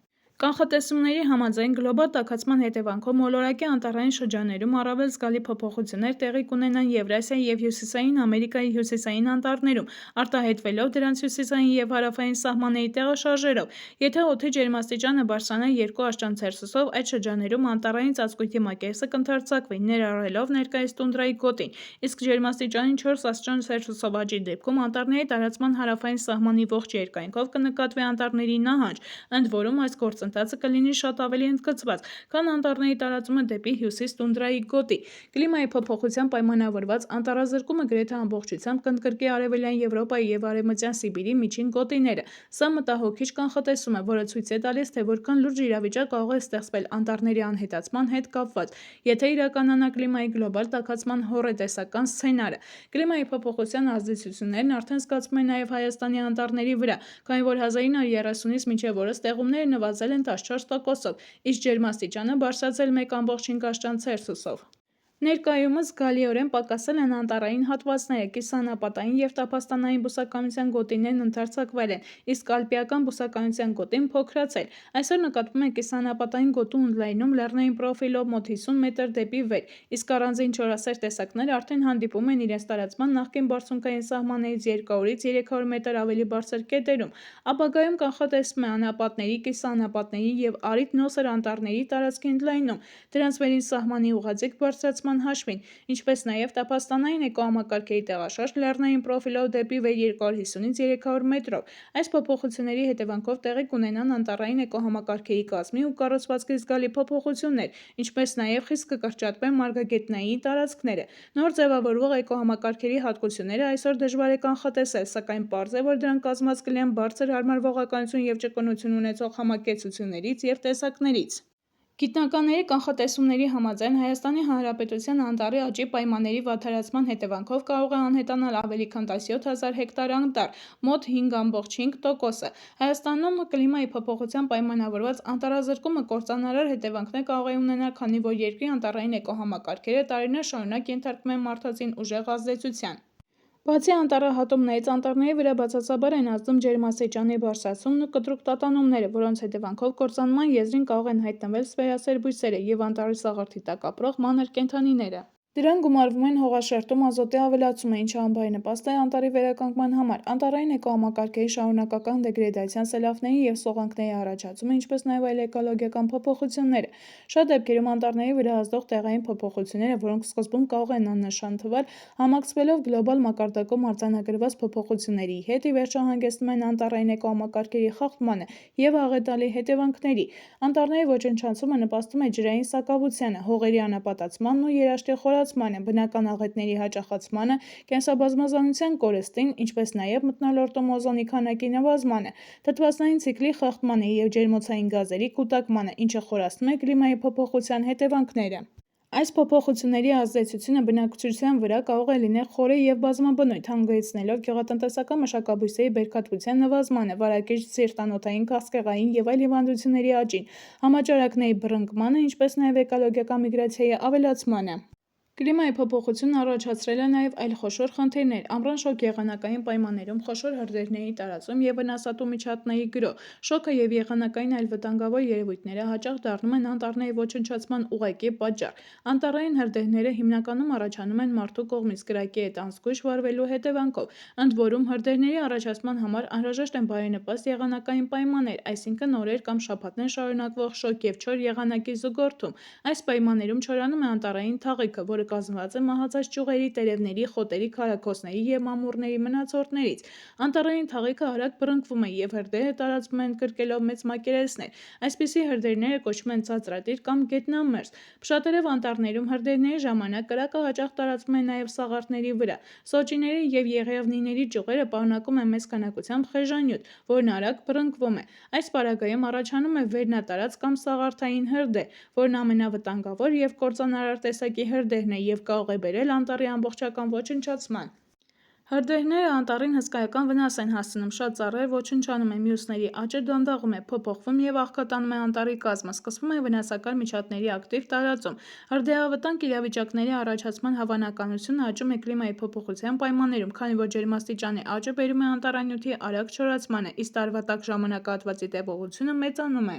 Կանխատեսումների համաձայն գլոբալ տաքացման հետևանքով մոլորակի անտառային շրջաններում առավել զգալի փոփոխություններ տեղի կունենան Եվրասիայի և Հյուսիսային Ամերիկայի հյուսիսային անտառներում, արտահայտվելով դրանց հյուսիսային և հարավային սահմանների տեղաշարժերով։ Եթե օդի ջերմաստիճանը բարձրանա 2 աշճան ցելսիուսով, այդ շրջաններում անտառային ծածկույթի մակերեսը կընդարձակվի, ներառելով ներկայիս տունդրայի գոտին, իսկ ջերմաստիճանի 4 աշճան ցելսիուսով աճի դեպքում անտառների տարածման հարավային սահմանի ողջ երկայնքով կնկատվի անտառների նահանջ, ընդ որում այս գործընթացը կլինի շատ ավելի ընդգծված, քան անտառների տարածումը դեպի հյուսիս տունդրայի գոտի։ Կլիմայի փոփոխությամբ պայմանավորված անտառազրկումը գրեթե ամբողջությամբ կընդգրկի Արևելյան Եվրոպայի և Արևմտյան Սիբիրի միջին գոտիները։ Սա մտահոգիչ կանխատեսում է, որը ցույց է տալիս, թե որքան լուրջ իրավիճակ կարող է ստեղծվել անտառների անհետացման հետ կապված, եթե իրականանա կլիմայի գլոբալ տաքացման հոռետեսական սցենարը։ Կլիմայի փոփոխության ազդեցություններն արդեն զգացվում են նաև Հայաստանի անտառների վրա, քանի որ 1930-ից մինչև օրս տեղումները նվազել են 14%-ով, իսկ ջերմաստիճանը բարձրացել 1,5 աշճան ցելսիուսով։ Ներկայումս զգալիորեն պակասել են անտառային հատվածները, կիսաանապատային և տափաստանային բուսականության գոտիներն ընդարձակվել են, իսկ ալպիական բուսականության գոտին փոքրացել։ Այսօր նկատվում է կիսաանապատային գոտու ընդլայնում լեռնային պրոֆիլով մոտ 50 մետր դեպի վեր, իսկ առանձին չորասեր տեսակներ արդեն հանդիպում են իրենց տարածման նախկին բարձունքային սահմաններից 200-ից 300 մետր ավելի բարձր կետերում։ Ապագայում կանխատեսվում է անապատների, կիսաանապատների և առիթ նոսր անտառների տարածքի ընդլայնում, դրանց վերին սահմանի ուղղաձիգ բարձրացման հաշվին, ինչպես նաև տափաստանային էկոհամակարգերի տեղաշարժ լեռնային պրոֆիլով դեպի վեր 250-ից 300 մետրով։ Այս փոփոխությունների հետևանքով տեղի կունենան անտառային էկոհամակարգերի կազմի ու կառուցվածքի զգալի փոփոխություններ, ինչպես նաև խիստ կկրճատվեն մարգագետնային տարածքները։ Նոր ձևավորվող էկոհամակարգերի հատկությունները այսօր դժվար է կանխատեսել, սակայն պարզ է, որ դրանք կազմված կլինեն բարձր հարմարվողականություն և ճկունություն ունեցող համակեցություններից և տեսակներից։ Գիտնականների կանխատեսումների համաձայն Հայաստանի Հանրապետության անտառի աճի պայմանների վատթարացման հետևանքով կարող է անհետանալ ավելի քան 17,000 հեկտար անտառ, մոտ 5,5%-ը։ Հայաստանում կլիմայի փոփոխությամբ պայմանավորված անտառազրկումը կործանարար հետևանքներ կարող է ունենալ, քանի որ երկրի անտառային էկոհամակարգերը տարիներ շարունակ ենթարկվում են մարդածին ուժեղ ազդեցության։ Բացի անտառահատումներից, անտառների վրա բացասաբար են ազդում ջերմաստիճանի բարձրացումն ու կտրուկ տատանումները, որոնց հետևանքով կործանման եզրին կարող են հայտնվել սպերասեր բույսերը և անտառի սաղարթի տակ ապրող մանր կենդանիները։ Դրանք գումարվում են հողաշերտում ազոտի ավելացումը, ինչը անբարենպաստ է անտառի վերականգնման համար, անտառային էկոհամակարգերի շարունակական դեգրադացիան, սելավների և սողանքների առաջացումը, ինչպես նաև այլ էկոլոգիական փոփոխությունները։ Շատ դեպքերում անտառների վրա ազդող տեղային փոփոխությունները, որոնք սկզբում կարող են աննշան թվալ, համակցվելով գլոբալ մակարդակում արձանագրված փոփոխությունների հետ, ի վերջո հանգեցնում են անտառային էկոհամակարգերի խախտմանը և աղետալի հետևանքների։ Անտառների ոչնչացումը նպաստում է ջրային սակավությանը, հողերի անապատացմանն ու երաշտի խորացմանը, բնական աղետների հաճախացմանը, կենսաբազմազանության կորստին, ինչպես նաև մթնոլորտում օզոնի քանակի նվազմանը, թթվածնային ցիկլի խախտմանը և ջերմոցային գազերի կուտակմանը, ինչը խորացնում է կլիմայի փոփոխության հետևանքները։ Այս փոփոխությունների ազդեցությունը բնակչության վրա կարող է լինել խորը և բազմաբնույթ, հանգեցնելով գյուղատնտեսական մշակաբույսերի բերքատվության նվազմանը, վարակիչ սիրտանոթային, քաղցկեղային և այլ հիվանդությունների աճին, համաճարակների բռնկմանը, ինչպես նաև էկոլոգիական միգրացիայի ավելացմանը։ Կլիմայի փոփոխությունն առաջացրել է նաև այլ խոշոր խնդիրներ՝ ամռան շոգ եղանակային պայմաններում խոշոր հրդեհների տարածում և վնասատու միջատների գրոհ։ Շոգը և եղանակային այլ վտանգավոր երևույթները հաճախ դառնում են անտառների ոչնչացման ուղղակի պատճառ։ Անտառային հրդեհները հիմնականում առաջանում են մարդու կողմից կրակի հետ անզգույշ վարվելու հետևանքով, ընդ որում հրդեհների առաջացման համար անհրաժեշտ են բարենպաստ եղանակային պայմաններ, այսինքն օրեր կամ շաբաթներ շարունակվող շոգ և չոր եղանակի զուգորդում։ Այս պայմաններում չորանում է անտառային թաղիքը, որը կազմված է մահացած ճյուղերի, տերևների, խոտերի, քարաքոսերի և մամուռների մնացորդներից։ Անտառային թաղիքը արագ բռնկվում է, և հրդեհը տարածվում է ընդգրկելով մեծ մակերեսներ։ Այսպիսի հրդեհները կոչվում են ցածրադիր կամ գետնամերձ։ Փշատերև անտառներում հրդեհների ժամանակ կրակը հաճախ տարածվում է նաև սաղարթների վրա։ Սոճիների և եղևնիների ճյուղերը պարունակում են մեծ քանակությամբ խեժանյութ, որն արագ բռնկվում է։ Այս պարագայում առաջանում է վերնատարած կամ սաղարթային հրդեհ, որն ամենավտանգավոր և կործանարար տեսակի հրդեհն է և կարող է բերել անտառի ամբողջական ոչնչացման։ Հրդեհները անտառին հսկայական վնաս են հասցնում, շատ ծառեր ոչնչանում են, մյուսների աճը դանդաղում է, փոփոխվում և աղքատանում է անտառի կազմը, սկսվում է վնասակար միջատների ակտիվ տարածում։ Հրդեհավտանգ իրավիճակների առաջացման հավանականությունը աճում է կլիմայի փոփոխության պայմաններում, քանի որ ջերմաստիճանի աճը բերում է անտառանյութի արագ չորացմանը, իսկ տարվա տաք ժամանակահատվածի տևողությունը մեծանում է։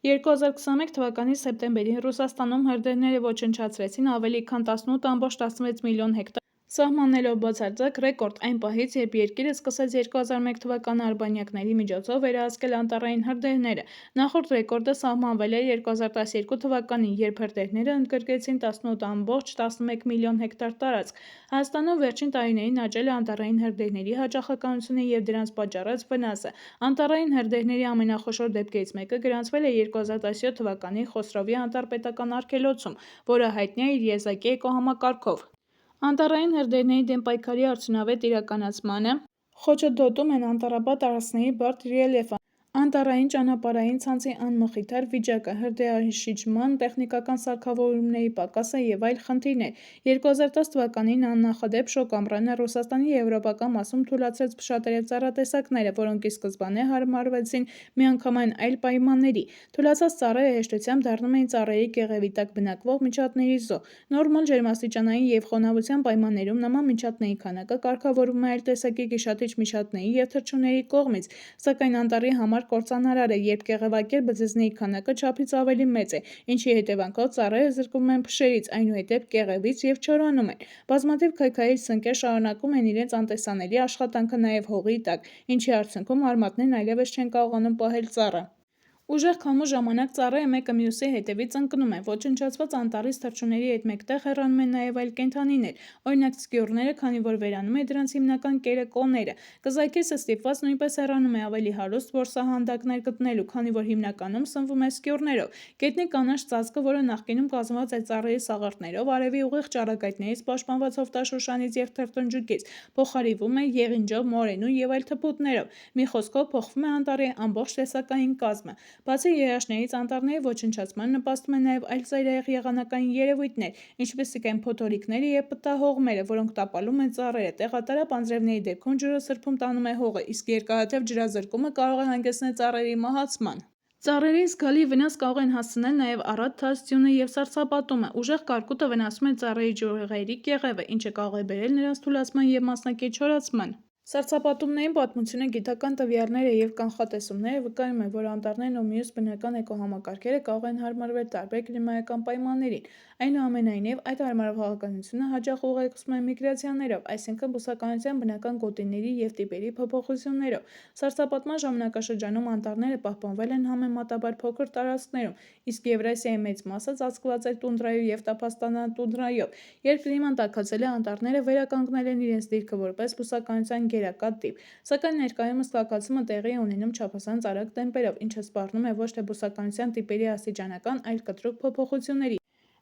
2021 թվականի սեպտեմբերին Ռուսաստանում հրդեհները ոչնչացրեցին ավելի քան 18,16 միլիոն հեկտար, սահմանելով բացարձակ ռեկորդ այն պահից, երբ երկիրը սկսեց 2001 թվականի արբանյակների միջոցով վերահսկել անտառային հրդեհները։ Նախորդ ռեկորդը սահմանվել էր 2012 թվականին, երբ հրդեհները ընդգրկեցին 18,11 միլիոն հեկտար տարածք։ Հայաստանում վերջին տարիներին աճել է անտառային հրդեհների հաճախականությունը և դրանց պատճառած վնասը։ Անտառային հրդեհների ամենախոշոր դեպքերից մեկը գրանցվել է 2017 թվականի Խոսրովի անտառպետական արգելոցում, որը հայտնի է իր եզակի էկոհամակարգով։ Անտառային հրդեհների դեմ պայքարի արդյունավետ իրականացմանը խոչընդոտում են անտառապատ տարածքների բարդ ռելիեֆը, անտառային ճանապարհային ցանցի անմխիթար վիճակը, հրդեհաշիջման տեխնիկական սարքավորումների պակասը և այլ խնդիրներ։ 2010 թվականին աննախադեպ շոկ ամռանը Ռուսաստանի եվրոպական մասում թուլացրեց փշատերև ծառատեսակները, որոնք ի սկզբանե հարմարվեցին միանգամայն այլ պայմանների։ Թուլացած ծառերը հեշտությամբ դառնում էին ծառերի կեղևի տակ բնակվող միջատների զոհ։ Նորմալ ջերմաստիճանային և խոնավության պայմաններում նման միջատների քանակը կարգավորվում է այլ տեսակի գիշատիչ միջատների և թռչունների կողմից, սակայն անտառի համար կործանարար է, երբ կեղևակեր բզեզների քանակը չափից ավելի մեծ է, ինչի հետևանքով ծառերը զրկվում են փշերից, այնուհետև կեղևից և չորանում են։ Բազմաթիվ քայքայիչ սնկեր շարունակում են իրենց անտեսանելի աշխատանքը նաև հողի տակ, ինչի արդյունքում արմատներն այլևս չեն կարողանում պահել ծառը։ Ուժեղ քամու ժամանակ ծառերը մեկը մյուսի հետևից ընկնում են։ Ոչնչացված անտառից թռչունների հետ մեկտեղ հեռանում են նաև այլ կենդանիներ, օրինակ սկյուռները, քանի որ վերանում է դրանց հիմնական կերը կոները։ Կզաքիսը ստիպված նույնպես հեռանում է ավելի հարուստ որսահանդակներ գտնելու, քանի որ հիմնականում սնվում է սկյուռներով։ Գետնի կանաչ ծածկը, որը նախկինում կազմված է ծառերի սաղարթներով, արևի ուղիղ ճառագայթներից պաշտպանված հովտաշոշանից և թրթնջուկից, փոխարինվում է եղինջով, մորենու և այլ թփուտներով։ Մի խոսքով փոխվում է անտառի ամբողջ տեսակային կազմը։ Բացի երաշներից, անտառների ոչնչացմանը նպաստում են նաև այլ ծայրահեղ եղանակային երևույթներ, ինչպիսիք են փոթորիկները և պտտահողմերը, որոնք տապալում են ծառերը։ Տեղատարափ անձրևների դեպքում ջուրը սրբում տանում է հողը, իսկ երկարատև ջրազրկումը կարող է հանգեցնել ծառերի մահացման։ Ծառերին զգալի վնաս կարող են հասցնել նաև առատ թաց ձյունը և սառցապատումը։ Ուժեղ կարկուտը վնասում է ծառերի ջրուղիղերի կեղևը, ինչը կարող է բերել նրանց թուլացման և մասնակի չորացման։ Սառցապատումների պատմությունը, գիտական տվյալները և կանխատեսումները վկայում են, որ անտառներն ու մյուս բնական էկոհամակարգերը կարող են հարմարվել տարբեր կլիմայական պայմաններին։ Այնուամենայնիվ, այդ հարմարվողականությունը հաճախ ուղեկցվում է միգրացիաներով, այսինքն բուսականության բնական գոտիների և տիպերի փոփոխություններով։ Սառցապատման ժամանակաշրջանում անտառները պահպանվել են համեմատաբար փոքր տարածքներում, իսկ Եվրասիայի մեծ մասը ծածկված էր տունդրայով և տափաստանատունդրայով։ Երբ կլիման տաքացել է, անտառները վերականգնել են իրենց դիրքը որպես բուսականության գերակա տիպ։ Սակայն ներկայումս տաքացումը տեղի է ունենում չափազանց արագ տեմպերով, ինչը սպառնում է ոչ թե բուսականության տիպերի աստիճանական, այլ կտրուկ փոփոխությունների,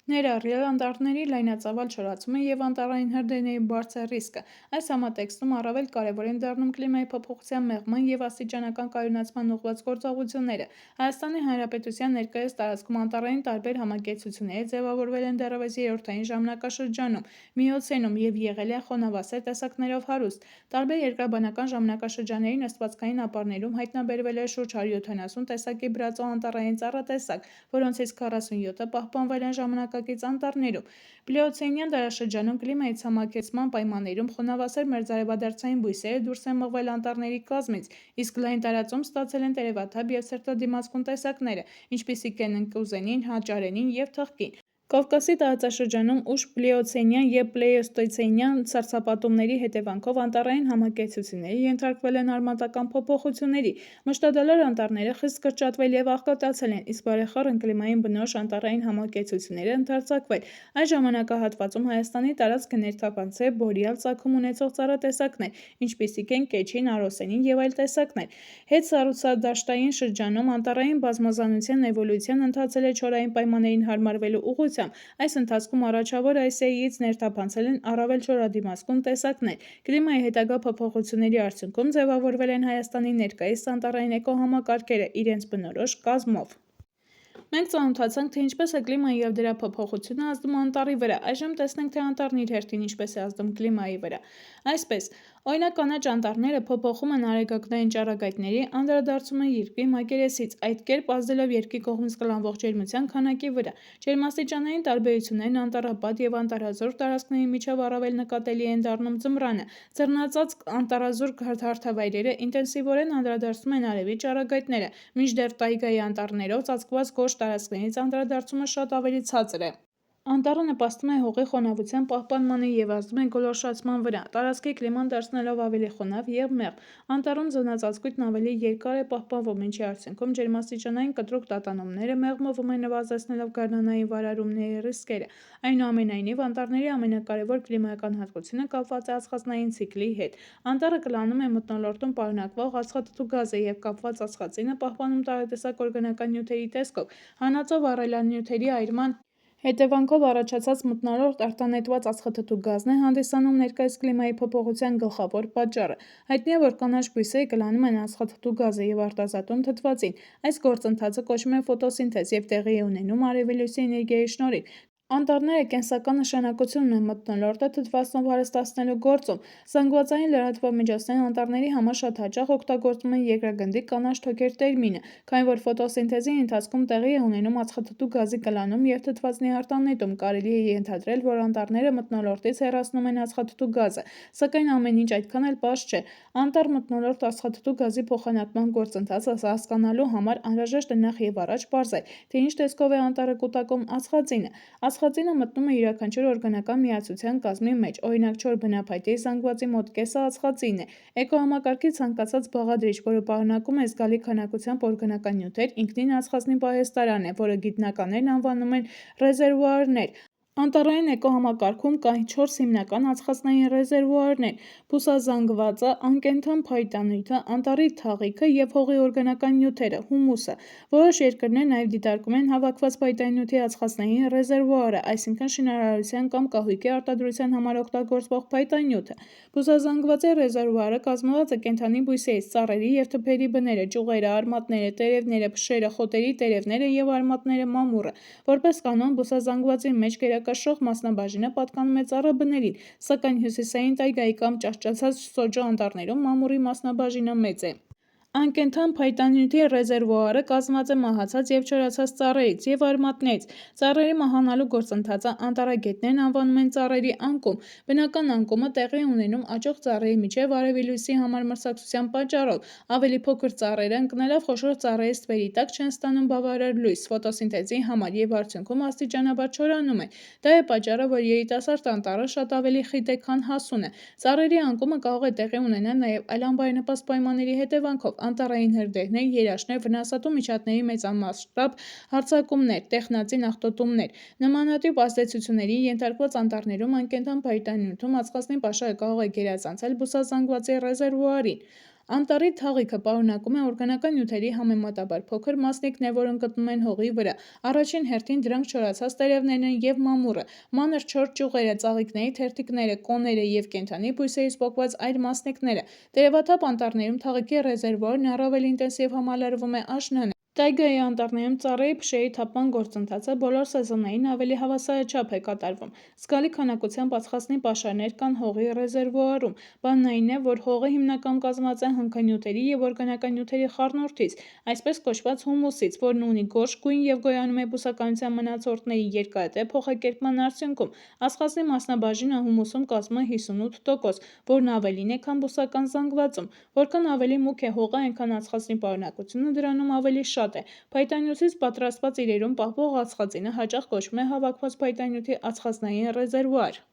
ներառյալ անտառների լայնածավալ չորացումը և անտառային հրդեհների բարձր ռիսկը։ Այս համատեքստում առավել կարևոր են դառնում կլիմայի փոփոխության մեղման և աստիճանական կայունացման ուղղված գործողությունները։ Հայաստանի Հանրապետության ներկայիս տարածքում անտառային տարբեր համակեցությունները ձևավորվել են դեռևս երրորդային ժամանակաշրջանում, միոցենում և եղել են խոնավասեր տեսակներով հարուստ։ Տարբեր երկրաբանական ժամանակաշրջանների նստվածքային ապարներում հայտնաբերվել է շուրջ 170 տեսակի բրածո անտառային ծառատեսակ, որոնցից 47-ը պահպանվել են ժամանակակից անտառներում։ Պլեոցենյան դարաշրջանում կլիմայի ցամաքեցման պայմաններում խոնավասեր մերձարևադարձային բույսերը դուրս են մղվել անտառների կազմից, իսկ լայն տարածում ստացել են տերևաթափ և ցրտադիմացկուն տեսակները, ինչպիսիք են ընկուզենին, հաճարենին և թխկին։ Կովկասի տարածաշրջանում ուշ պլեոցենյան և պլեյոստոցենյան սառցապատումների հետևանքով անտառային համակեցությունները ենթարկվել են արմատական փոփոխությունների։ Մշտադալար անտառները խիստ կրճատվել և աղքատացել են, իսկ բարեխառն կլիմային բնորոշ անտառային համակեցությունները ընդարձակվել։ Այս ժամանակահատվածում Հայաստանի տարածքը ներթափանցել է բորյալ ծագում ունեցող ծառատեսակներ, ինչպիսիք են կեչին, արոսենին և այլ տեսակներ։ Հետսառցադաշտային շրջանում անտառային բազմազանության էվոլյուցիան ընթացել է չորային պայմաններին հարմարվելու ուղղությամբ։ Այս ընթացքում առաջավոր Ասիայից ներթափանցել են առավել չորադիմացկուն տեսակներ։ Կլիմայի հետագա փոփոխությունների արդյունքում ձևավորվել են Հայաստանի ներկայիս անտառային էկոհամակարգերը իրենց բնորոշ կազմով։ Մենք ծանոթացանք, թե ինչպես է կլիման և դրա փոփոխությունը ազդում անտառի վրա։ Այժմ տեսնենք, թե անտառն իր հերթին ինչպես է ազդում կլիմայի վրա։ Այսպես, Օրինակ, կանաչ անտառները փոփոխում են արեգակնային ճառագայթների անդրադարձումը երկրի մակերեսից, այդ կերպ ազդելով երկրի կողմից կլանվող ջերմության քանակի վրա։ Ջերմաստիճանային տարբերություններն անտառապատ և անտառազուրկ տարածքների միջև առավել նկատելի են դառնում ձմռանը։ Ձեռնածածկ անտառազուրկ հարթավայրերը ինտենսիվորեն անդրադարձնում են արևի ճառագայթները, մինչդեռ տայգայի անտառներով ծածկված գորշ տարածքներից անդրադարձումը շատ ավելի ցածր է։ Անտառը նպաստում է հողի խոնավության պահպանմանը և ազդում է գոլորշացման վրա, տարածքի կլիման դարձնելով ավելի խոնավ և մեղմ։ Անտառում ձնածածկույթն ավելի երկար է պահպանվում, ինչի արդյունքում ջերմաստիճանային կտրուկ տատանումները մեղմվում են, նվազեցնելով գարնանային վարարումների ռիսկերը։ Այնուամենայնիվ, անտառների ամենակարևոր կլիմայական հատկությունը կապված է ածխածնային ցիկլի հետ։ Անտառը կլանում է մթնոլորտում պարունակվող ածխաթթու գազը և կապված ածխածինը պահպանում տարատեսակ օրգանական նյութերի տեսքով։ Հանածո վառելանյութերի այրման հետևանքով առաջացած մթնոլորտ արտանետված ածխաթթու գազն է հանդիսանում ներկայիս կլիմայի փոփոխության գլխավոր պատճառը։ Հայտնի է, որ կանաչ բույսերը կլանում են ածխաթթու գազը և արտազատում թթվածին։ Այս գործընթացը կոչվում է ֆոտոսինթեզ և տեղի է ունենում արևի լույսի էներգիայի շնորհիվ։ Անտառները կենսական նշանակություն ունեն մթնոլորտը թթվածնով հարստացնելու գործում։ Զանգվածային լրատվամիջոցներն անտառների համար շատ հաճախ օգտագործում են երկրագնդի կանաչ թոքեր տերմինը, քանի որ ֆոտոսինթեզի ընթացքում տեղի է ունենում ածխաթթու գազի կլանում և թթվածնի արտանետում, կարելի է ենթադրել, որ անտառները մթնոլորտից հեռացնում են ածխաթթու գազը, սակայն ամեն ինչ այդքան էլ պարզ չէ։ Անտառ-մթնոլորտ ածխաթթու գազի փոխանակման գործընթացը հասկանալու համար անհրաժեշտ է նախ և առաջ պարզել, թե ինչ տեսքով է անտառը կուտակում ածխածինը։ Ածխածինը մտնում է յուրաքանչյուր օրգանական միացության կազմի մեջ, օրինակ չոր բնափայտի զանգվածի մոտ կեսը ածխածին է։ Էկոհամակարգի ցանկացած բաղադրիչ, որը պարունակում է զգալի քանակությամբ օրգանական նյութեր, ինքնին ածխածնի պահեստարան է, որը գիտնականներն անվանում են ռեզերվուարներ։ Անտառային էկոհամակարգում կան 4 հիմնական ածխածնային ռեզերվուարներ՝ բուսազանգվածը, անկենդան փայտանյութը, անտառի թաղիքը և հողի օրգանական նյութերը՝ հումուսը։ Որոշ երկրներ նաև դիտարկում են հավաքված փայտանյութի ածխածնային ռեզերվուարը, այսինքն շինարարության կամ կահույքի արտադրության համար օգտագործվող փայտանյութը։ Բուսազանգվածի ռեզերվուարը կազմված է կենդանի բույսերից, ծառերի և թփերի բները, ճյուղերը, արմատները, տերևները, փշերը, խոտերի տերևները և արմատները, մամուռը։ Որպես կանոն, բուսազանգվածի մեջ գերակշռող մասնաբաժինը պատկանում է ծառաբներին, սակայն հյուսիսային տայգայի կամ ճահճացած սոճու անտառներում մամուռի մասնաբաժինը մեծ է։ Անկենդան փայտանյութի ռեզերվուարը կազմված է մահացած և չորացած ծառերից և արմատներից։ Ծառերի մահանալու գործընթացը անտառագետներն անվանում են ծառերի անկում։ Բնական անկումը տեղի է ունենում աճող ծառերի միջև արևի լույսի համար մրցակցության պատճառով։ Ավելի փոքր ծառերը, ընկնելով խոշոր ծառերի ստվերի տակ, չեն ստանում բավարար լույս ֆոտոսինթեզի համար և արդյունքում աստիճանաբար չորանում են։ Դա է պատճառը, որ երիտասարդ անտառը շատ ավելի խիտ է, քան հասունը։ Ծառերի անկումը կարող է տեղի ունենալ նաև այլ անբարենպաստ պայմանների հետևանքով՝ անտառային հրդեհներ, երաշտներ, վնասատու միջատների մեծամասշտաբ հարձակումներ, տեխնածին աղտոտումներ։ Նմանատիպ ազդեցությունների ենթարկված անտառներում անկենդան փայտանյութում ածխածնի պաշարը կարող է գերազանցել բուսազանգվածի ռեզերվուարին։ Անտառի թաղիքը պարունակում է օրգանական նյութերի համեմատաբար փոքր մասնիկներ, որոնք գտնվում են հողի վրա։ Առաջին հերթին դրանք չորացած տերևներն են և մամուռը, մանր չոր ճյուղերը, ծաղիկների թերթիկները, կոները և կենդանի բույսերից պոկված այլ մասնիկները։ Տերևաթափ անտառներում թաղիքի ռեզերվուարն առավել ինտենսիվ համալրվում է աշնանը։ Տայգայի անտառներում ծառերի փշերի թափման գործընթացը բոլոր սեզոններին ավելի հավասարաչափ է կատարվում։ Զգալի քանակությամբ ածխածնի պաշարներ կան հողի ռեզերվուարում։ Բանն այն է, որ հողը հիմնականում կազմված է հնքանյութերի և օրգանական նյութերի խառնուրդից, այսպես կոչված հումուսից, որն ունի գորշ գույն և գոյանում է բուսականության մնացորդների երկարատև փոխակերպման արդյունքում։ Ածխածնի մասնաբաժինը հումուսում կազմում է 58%, որն ավելին է, քան բուսական զանգվածում։ Որքան ավելի մուգ է հողը, այնքան ածխածնի պարունակությունը դրանում ավելի շատ է։ Փայտանյութից պատրաստված իրերում պահվող ածխածինը հաճախ կոչվում է հավաքված փայտանյութի ածխածնային ռեզերվուար։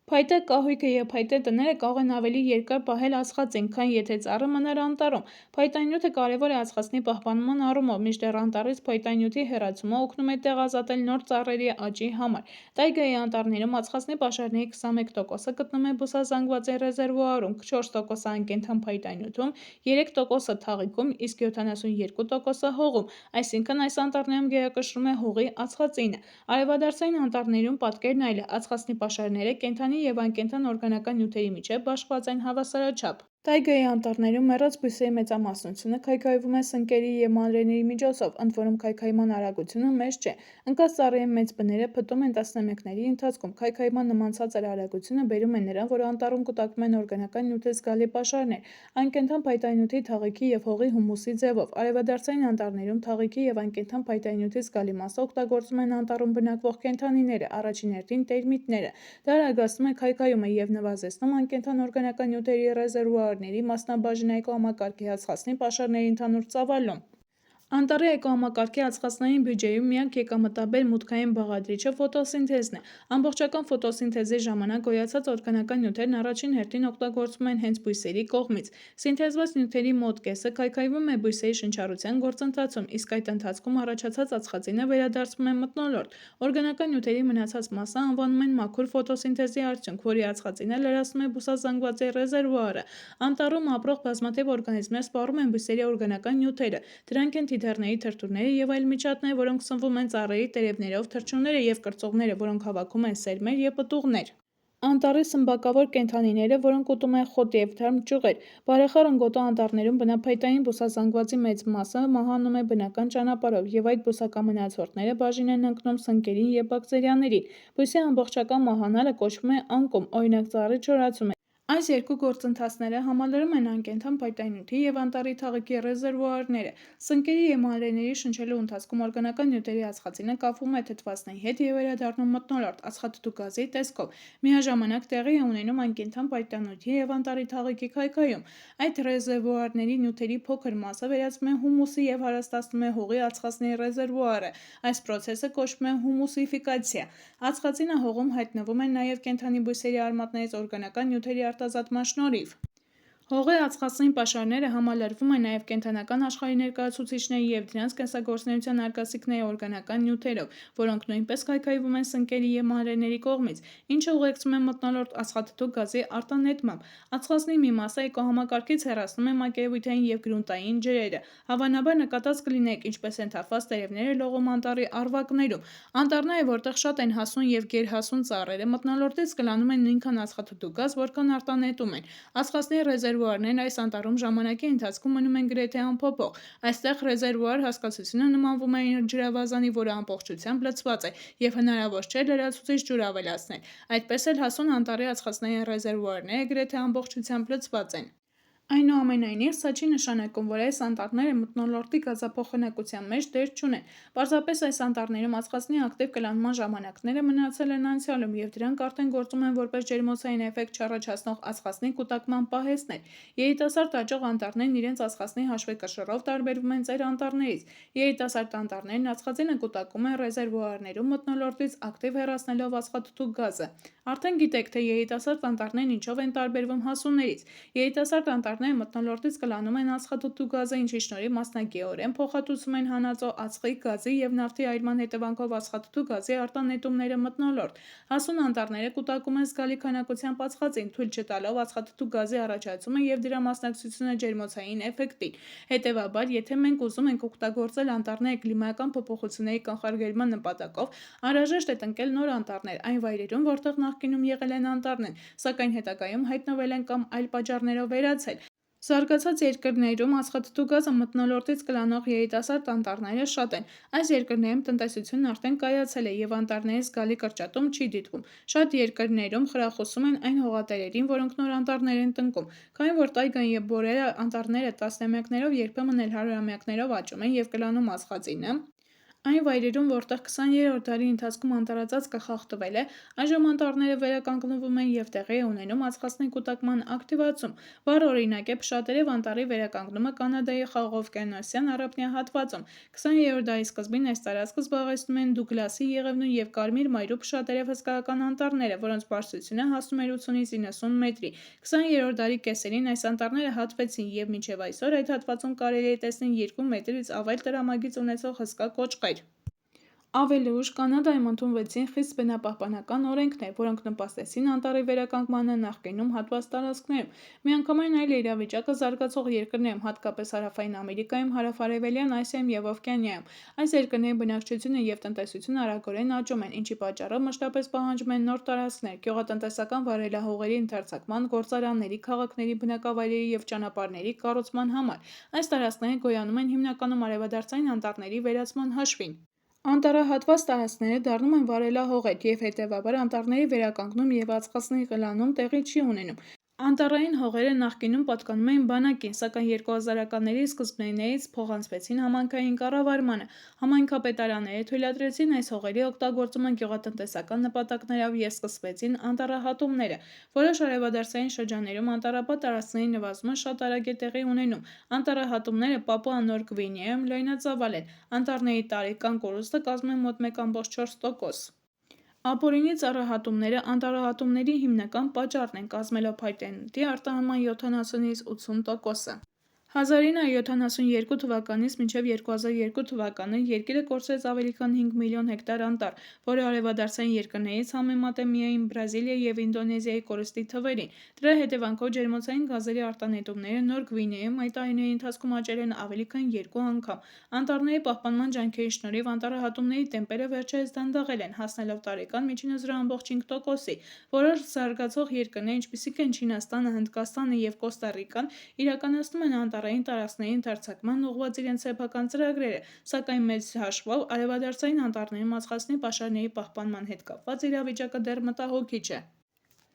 Փայտե կահույքը և փայտե տները կարող են ավելի երկար պահել ածխածին, քան եթե ծառը մնար անտառում։ Փայտանյութը կարևոր է ածխածնի պահպանման առումով, մինչդեռ անտառից փայտանյութի հեռացումը օգնում է տեղ ազատել նոր ծառերի աճի համար։ Տայգայի անտառներում ածխածնի պաշարների 21%-ը գտնվում է բուսազանգվածի ռեզերվուարում, 4%-ը անկենդան փայտանյութում, 3%-ը թաղիքում, իսկ 72%-ը հողում, այսինքն այս անտառներում գերակշռում է հողի ածխածինը։ Արևադարձային անտառներում պատկերն այլ է, ածխածնի պաշարները կենդանի և անկենդան օրգանական նյութերի միջև բաշխված են հավասարաչափ։ Տայգայի անտառներում մեռած բույսերի մեծամասնությունը քայքայվում է սնկերի և մանրէների միջոցով, ընդ որում քայքայման արագությունը մեծ չէ։ Ընկած ծառերի մեծ բները փտում են տասնամյակների ընթացքում։ Քայքայման նման ցածր արագությունը բերում է նրան, որ անտառում կուտակվում են օրգանական նյութեր զգալի պաշարներ, անկենդան փայտանյութի, թաղիքի և հողի հումուսի ձևով։ Արևադարձային անտառներում թաղիքի և անկենդան փայտանյութի զգալի մասը օգտագործում են անտառում բնակվող կենդանիները, առաջին հերթին տերմիտները։ Դա արագացնում է քայքայումը և նվազեցնում անկենդան օրգանական նյութերի ռեզերվուարների, մասնաբաժին էկոհամակարգի հացխասնի պաշարների ընդհանուր ծավալում։ Անտառի էկոհամակարգի հացխասնային բյուջեում միակ եկամտաբեր մուտքային բաղադրիչը ֆոտոսինթեզն է։ Ամբողջական ֆոտոսինթեզի ժամանակ գոյացած օրգանական նյութերն առաջին հերթին օգտագործվում են հենց բույսերի կողմից։ Սինթեզված նյութերի մոտ կեսը քայքայվում է բույսերի շնչառության գործընթացում, իսկ այդ ընթացքում առաջացած ածխածինը վերադարձվում է մթնոլորտ։ Օրգանական նյութերի մնացած մասը անվանում են մաքուր ֆոտոսինթեզի արդյունք, որի ածխածինը լրացնում է բուսազանգվածի ռեզերվուարը։ Անտառում ապրող բազմաթիվ օրգանիզմներ սպառում են բույսերի օրգանական նյութերը։ Դրանք են թիթեռների թրթուրները և այլ միջատներ, որոնք սնվում են ծառերի տերևներով, թռչունները և կրծողները, որոնք հավաքում են սերմեր և պտուղներ։ Անտառի սմբակավոր կենդանիները, որոնք ուտում են խոտ և թարմ ճյուղեր։ Բարեխառն գոտու անտառներում բնափայտային բուսազանգվածի մեծ մասը մահանում է բնական ճանապարհով, և այդ բուսակամնացորդները բաժին են ընկնում սնկերին և բակտերիաներին։ Բույսի ամբողջական մահանալը կոչվում է անկում, օրինակ՝ ծառի չորացում։ Այս երկու գործընթացները համալրում են անկենդան փայտանյութի և անտառի թաղիքի ռեզերվուարները։ Սնկերի և մանրէների շնչելու ընթացքում օրգանական նյութերի ածխածինը կապվում է թթվասնի հետ և վերադառնում մթնոլորտ ածխաթթու գազի տեսքով։ Միաժամանակ տեղի է ունենում անկենդան փայտանյութի և անտառի թաղիքի քայքայում։ Այդ ռեզերվուարների նյութերի փոքր մասը վերածվում է հումուսի և հարստացնում է հողի ածխածնի ռեզերվուարը։ Այս պրոցեսը կոչվում է հումուսիֆիկացիա։ Ածխածինը հողում հայտնվում է նաև կենդանի բույսերի արմատներից օրգանական նյութերի արտազատման շնորհիվ։ Հողի ածխածնի պաշարները համալրվում են նաև կենդանական աշխարհի ներկայացուցիչների և դրանց կենսագործունեության արգասիքների օրգանական նյութերով, որոնք նույնպես քայքայվում են սնկերի և մանրէների կողմից, ինչը ուղեկցվում է մթնոլորտ ածխաթթու գազի արտանետմամբ։ Ածխածնի մի մասը էկոհամակարգից հեռացնում է մակերևույթային և գրունտային ջրերը։ Հավանաբար նկատած կլինեք՝ ինչպես են թափված տերևները լողում անտառի ավերակներում։ Անտառները, որտեղ շատ են հասուն և գերհասուն ծառերը, մթնոլորտից կլանում են նույնքան ածխաթթու գազ, որքան արտանետում են։ Ածխածնի ռեզերվուարներն այս անտառում ժամանակի ընթացքում մնում են գրեթե անփոփոխ։ Այստեղ ռեզերվուար հասկացությունը նմանվում է ջրավազանի, որը ամբողջությամբ լցված է, և հնարավոր չէ լրացուցիչ ջուր ավելացնել։ Այդպես էլ հասուն անտառի ածխածնային ռեզերվուարները գրեթե ամբողջությամբ լցված են։ Այնուամենայնիվ, սա չի նշանակում, որ այս անտառները մթնոլորտի գազափոխանակության մեջ դեր չունեն։ Պարզապես այս անտառներում ածխածնի ակտիվ կլանման ժամանակները մնացել են անցյալում, և դրանք արդեն գործում են որպես ջերմոցային էֆեկտ չառաջացնող ածխածնի կուտակման պահեստներ։ Երիտասարդ աճող անտառներն իրենց ածխածնի հաշվեկշռով տարբերվում են ծեր անտառներից։ Երիտասարդ անտառներն ածխածինը կուտակում են ռեզերվուարներում մթնոլորտից ակտիվ հեռացնելով ածխաթթու գազը։ Արդեն գիտեք, թե երիտասարդ անտառներն ինչով են տարբերվում հասուններից։ Երիտասարդ անտառները մթնոլորտից կլանում են ածխաթթու գազը, ինչի շնորհիվ մասնակիորեն փոխհատուցվում են հանածո ածխի, գազի և նավթի այրման հետևանքով ածխաթթու գազի արտանետումները մթնոլորտ։ Հասուն անտառները կուտակում են զգալի քանակությամբ ածխածին, թույլ չտալով ածխաթթու գազի առաջացումը և դրա մասնակցությունը ջերմոցային էֆեկտին։ Հետևաբար, եթե մենք ուզում ենք օգտագործել անտառները կլիմայական փոփոխությունների կանխարգելման նպատակով, անհրաժեշտ է տնկել նոր անտառներ այն վայրերում, որտեղ նախկինում եղել են անտառներ, սակայն հետագայում հայտնվել են կամ այլ պատճառներով վերացել։ Զարգացած երկրներում ածխաթթու գազը մթնոլորտից կլանող երիտասարդ անտառները շատ են։ Այս երկրներում տնտեսությունն արդեն կայացել է, և անտառների զգալի կրճատում չի դիտվում։ Շատ երկրներում խրախուսում են այն հողատերերին, որոնք նոր անտառներ են տնկում։ Քանի որ տայգան և բորենի անտառները տասնամյակներով, երբեմն էլ հարյուրամյակներով աճում են և կլանում ածխածինը, այն վայրերում, որտեղ 20-րդ դարի ընթացքում անտառածածկը խախտվել է, այժմ անտառները վերականգնվում են և տեղի է ունենում ածխածնի կուտակման ակտիվացում։ Վառ օրինակ է Փշատերև անտառի վերականգնումը Կանադայի խաղաղօվկիանոսյան առափնյա հատվածում։ 20-րդ դարի սկզբին այս տարածքը զբաղեցնում էին Դուգլասի, Եղևնու և Կարմիր մայրու Փշատերև հսկայական անտառները, որոնց բարձրությունը հասնում էր 80-ից 90 մետրի։ 20-րդ դարի կեսերին այս անտառները հատվեցին, և մինչև այսօր այդ հատվածում կարելի է տեսնել 2 մետրից ավել տրամագիծ ունեցող հսկա կոճղեր։ Ավելի ուշ Կանադայում ընդունվեցին խիստ բնապահպանական օրենքներ, որոնք նպաստեցին անտառի վերականգմանը նախկինում հատված տարածքներում։ Միանգամայն այլ է իրավիճակը զարգացող երկրներում, հատկապես Հարավային Ամերիկայում, Հարավարևելյան Ասիայում և Օվկիանիայում։ Այս երկրների բնակչությունը և տնտեսությունը արագորեն աճում են, ինչի պատճառով մշտապես պահանջում են նոր տարածքներ գյուղատնտեսական վարելահողերի ընդարձակման, գործարանների, քաղաքների, բնակավայրերի և ճանապարհների կառուցման համար։ Այս տարածքները գոյանում են հիմնականում արևադարձային անտառների վերացման հաշվին։ Անտառահատված տարածքները դառնում են վարելահողեր և հետևաբար անտառների վերականգնում և ածխածնի խլանում տեղի չի ունենում։ Անտառային հողերը նախկինում պատկանում էին բանակին, սակայն 2000-ականների սկզբներից փոխանցվեցին համայնքային կառավարմանը։ Համայնքապետարանները թույլատրեցին այս հողերի օգտագործումը գյուղատնտեսական նպատակներով և սկսվեցին անտառահատումները։ Որոշ արևադարձային շրջաններում անտառապատ տարածքների նվազումը շատ արագ է տեղի ունենում։ Անտառահատումները Պապուա Նոր Գվինեայում լայնածավալ են։ Անտառների տարեկան կորուստը կազմում է մոտ 1,4%։ Ապօրինի ծառահատումները անտառահատումների հիմնական պատճառն են, կազմելով փայտե նյութի արտահանման 70-ից 80%-ը։ 1972 թվականից մինչև 2002 թվականը երկիրը կորցրեց ավելի քան 5 միլիոն հեկտար անտառ, որը արևադարձային երկրներից համեմատ է միայն Բրազիլիայի և Ինդոնեզիայի կորստի թվերին։ Դրա հետևանքով ջերմոցային գազերի արտանետումները Նոր Գվինեայում այդ տարիների ընթացքում աճել են ավելի քան 2 անգամ։ Անտառների պահպանման ջանքերի շնորհիվ անտառահատումների տեմպերը վերջերս դանդաղել են, հասնելով տարեկան միջինը 0,5%-ի։ Որոշ զարգացող երկրներ, ինչպիսիք են Չինաստանը, Հնդկաստանը և Կոստա Ռիկան, իրականացնում են անտառային տարածքների ընդարձակմանն ուղղված իրենց սեփական ծրագրերը, սակայն մեծ հաշվով արևադարձային անտառներում ածխածնի պաշարների պահպանման հետ կապված իրավիճակը դեռ մտահոգիչ է։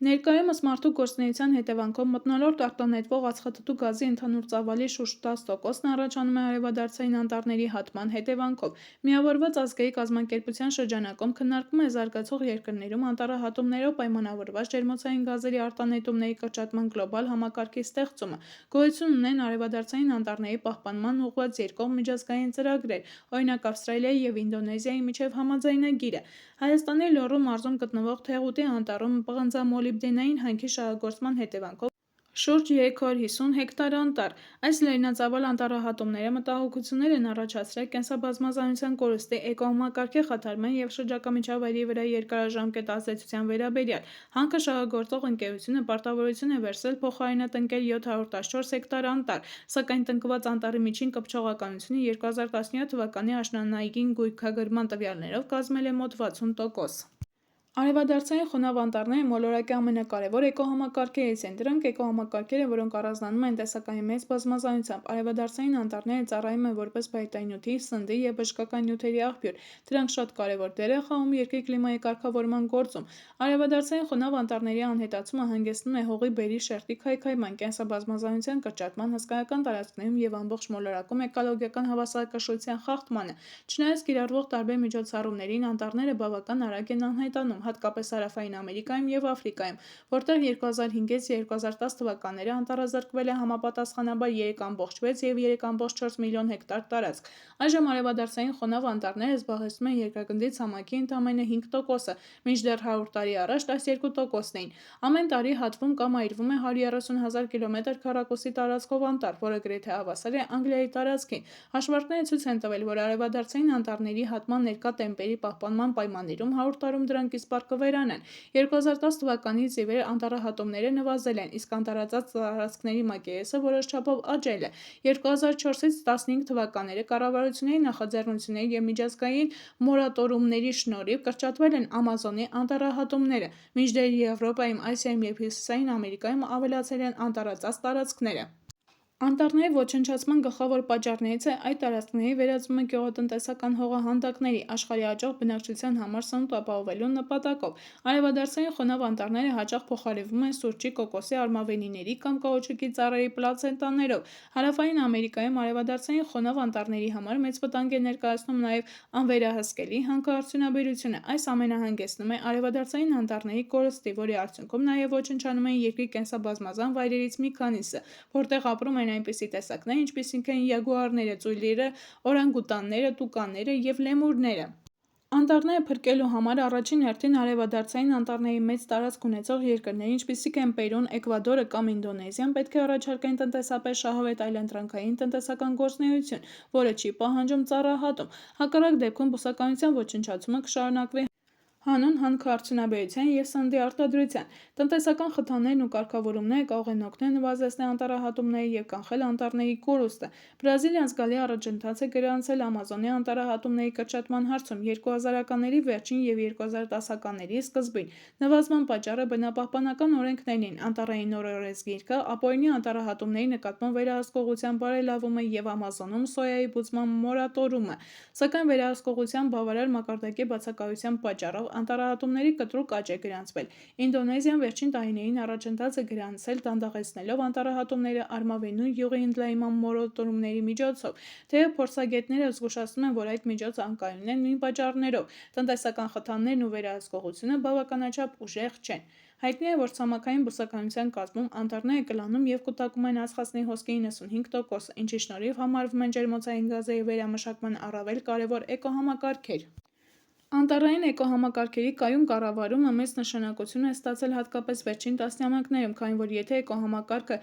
Ներկայումս մարդու գործունեության հետևանքով մթնոլորտ արտանետվող ածխաթթու գազի ընդհանուր ծավալի շուրջ 10%-ն առաջանում է արևադարձային անտառների հատման հետևանքով։ Միավորված ազգերի կազմակերպության շրջանակում քննարկվում է զարգացող երկրներում անտառահատումներով պայմանավորված ջերմոցային գազերի արտանետումների կրճատման գլոբալ համակարգի ստեղծումը։ Գոյություն ունեն արևադարձային անտառների պահպանման ուղղված երկկողմ միջազգային ծրագրեր, օրինակ Ավստրալիայի և Ինդոնեզիայի միջև համաձայնագիրը։ Հայաստանի Լոռու մարզում գտնվող Թեղուտի անտառում պղնձամոլիբդենային հանքի շահագործման հետևանքով շուրջ 350 հեկտար անտառ։ Այս լայնածավալ անտառահատումները մտահոգություններ են առաջացրել կենսաբազմազանության կորստի, էկոհամակարգի խաթարման և շրջակա միջավայրի վրա երկարաժամկետ ազդեցության վերաբերյալ։ Հանքը շահագործող ընկերությունը պարտավորություն է վերցրել փոխարինատնկել 714 հեկտար անտառ, սակայն տնկված անտառի միջին կպչողականությունը 2017 թվականի աշնանային գույքագրման տվյալներով կազմել է մոտ 60%։ Արևադարձային խոնավ անտառները մոլորակի ամենակարևոր էկոհամակարգերից են։ Դրանք էկոհամակարգեր են, որոնք առանձնանում են տնտեսական մեծ բազմազանությամբ։ Արևադարձային անտառները ծառայում են որպես փայտանյութի, սննդի և բժշկական նյութերի աղբյուր։ Դրանք շատ կարևոր դեր են խաղում երկրի կլիմայի կարգավորման գործում։ Արևադարձային խոնավ անտառների անհետացումը հանգեցնում է հողի բերրի շերտի քայքայման, կենսաբազմազանության կրճատման, հսկայական տարածքներում և ամբողջ մոլորակում էկոլոգիական հավասարակշռության խախտմանը։ Չնայած կիրառվող տարբեր միջոցառումներին, անտառները բավական արագ են անհետանում, հատկապես Հարավային Ամերիկայում և Աֆրիկայում, որտեղ 2005-ից 2010 թվականները անտառազրկվել է համապատասխանաբար 3,6 և 3,4 միլիոն հեկտար տարածք։ Այժմ արևադարձային խոնավ անտառները զբաղեցնում են երկրագնդի ցամաքի ընդամենը 5%-ը, մինչդեռ 100 տարի առաջ 12%-ն էին։ Ամեն տարի հատվում կամ այրվում է 130,000 կմ² տարածքով անտառ, որը գրեթե հավասար է Անգլիայի տարածքին։ Հաշվարկները ցույց են տվել, որ արևադարձային անտառների հատման ներկա տեմպերի պահպանման պայմաններում 100 տարում դրանք իսպառ կվերանան։ 2010 թվականից ի վեր անտառահատումները նվազել են, իսկ անտառածածկ տարածքների մակերեսը որոշ չափով աճել է։ 2004-ից 2015 թվականները կառավարությունների նախաձեռնությունների և միջազգային մորատորիումների շնորհիվ կրճատվել են Ամազոնի անտառահատումները, մինչդեռ Եվրոպայում, Ասիայում և Հյուսիսային Ամերիկայում ավելացել են անտառածածկ տարածքները։ Անտառների ոչնչացման գլխավոր պատճառներից է այդ տարածքների վերածումը գյուղատնտեսական հողահանդակների՝ աշխարհի աճող բնակչության համար սնունդ ապահովելու նպատակով։ Արևադարձային խոնավ անտառները հաճախ փոխարինվում են սուրճի, կոկոսի, արմավենիների կամ կաուչուկի ծառերի պլացենտաներով։ Հարավային Ամերիկայում արևադարձային խոնավ անտառների համար մեծ վտանգ է ներկայացնում նաև անվերահսկելի հանքարդյունաբերությունը։ Այս ամենը հանգեցնում է արևադարձային անտառների կորստի, որի արդյունքում նաև ոչնչանում են երկրի կենսաբազմազան վայրերից մի քանիսը, որտեղ ապրում են այնպիսի տեսակներ, ինչպիսիք են յագուարները, ծույլերը, օրանգուտանները, տուկանները և լեմուրները։ Անտառները փրկելու համար առաջին հերթին արևադարձային անտառների մեծ տարածք ունեցող երկրներ, ինչպիսիք են Պերուն, Էկվադորը կամ Ինդոնեզիան, պետք է առաջարկեն տնտեսապես շահավետ այլընտրանքային տնտեսական գործունեություն, որը չի պահանջում ծառահատում։ Հակառակ դեպքում բուսականության ոչնչացումը կշարունակվի հանուն հանքարդյունաբերության և սննդի արտադրության։ Տնտեսական խթաններն ու կարգավորումները կարող են օգնել նվազեցնել անտառահատումները և կանխել անտառների կորուստը։ Բրազիլիան զգալի առաջընթաց է գրանցել Ամազոնի անտառահատումների կրճատման հարցում 2000-ականների վերջին և 2010-ականների սկզբին։ Նվազման պատճառը բնապահպանական օրենքներն էին, Անտառային օրենսգիրքը, ապօրինի անտառահատումների նկատմամբ վերահսկողության բարելավումը և Ամազոնում սոյայի բուծման մորատորումը։ Սակայն վերահսկողության բավարար մակարդակի բացակայության պատճառով անտառահատումների կտրուկ աճ է գրանցվել։ Ինդոնեզիան վերջին տարիներին առաջընթաց է գրանցել դանդաղեցնելով անտառահատումները արմավենու յուղի ընդլայնման մորատորմների միջոցով, թեև փորձագետները զգուշացնում են, որ այդ միջոցը անկայուն է նույն պատճառներով։ Տնտեսական խթաններն ու վերահսկողությունը բավականաչափ ուժեղ չեն։ Հայտնի է, որ ցամաքային բուսականության կազմում անտառները կլանում և կուտակում են ածխածնի հոսքի 95%, ինչի շնորհիվ համարվում են ջերմոցային գազերի վերամշակման առավել կարևոր էկոհամակարգեր։ Անտառային էկոհամակարգերի կայուն կառավարումը մեծ նշանակություն է ստացել հատկապես վերջին տասնամյակներում, քանի որ եթե էկոհամակարգը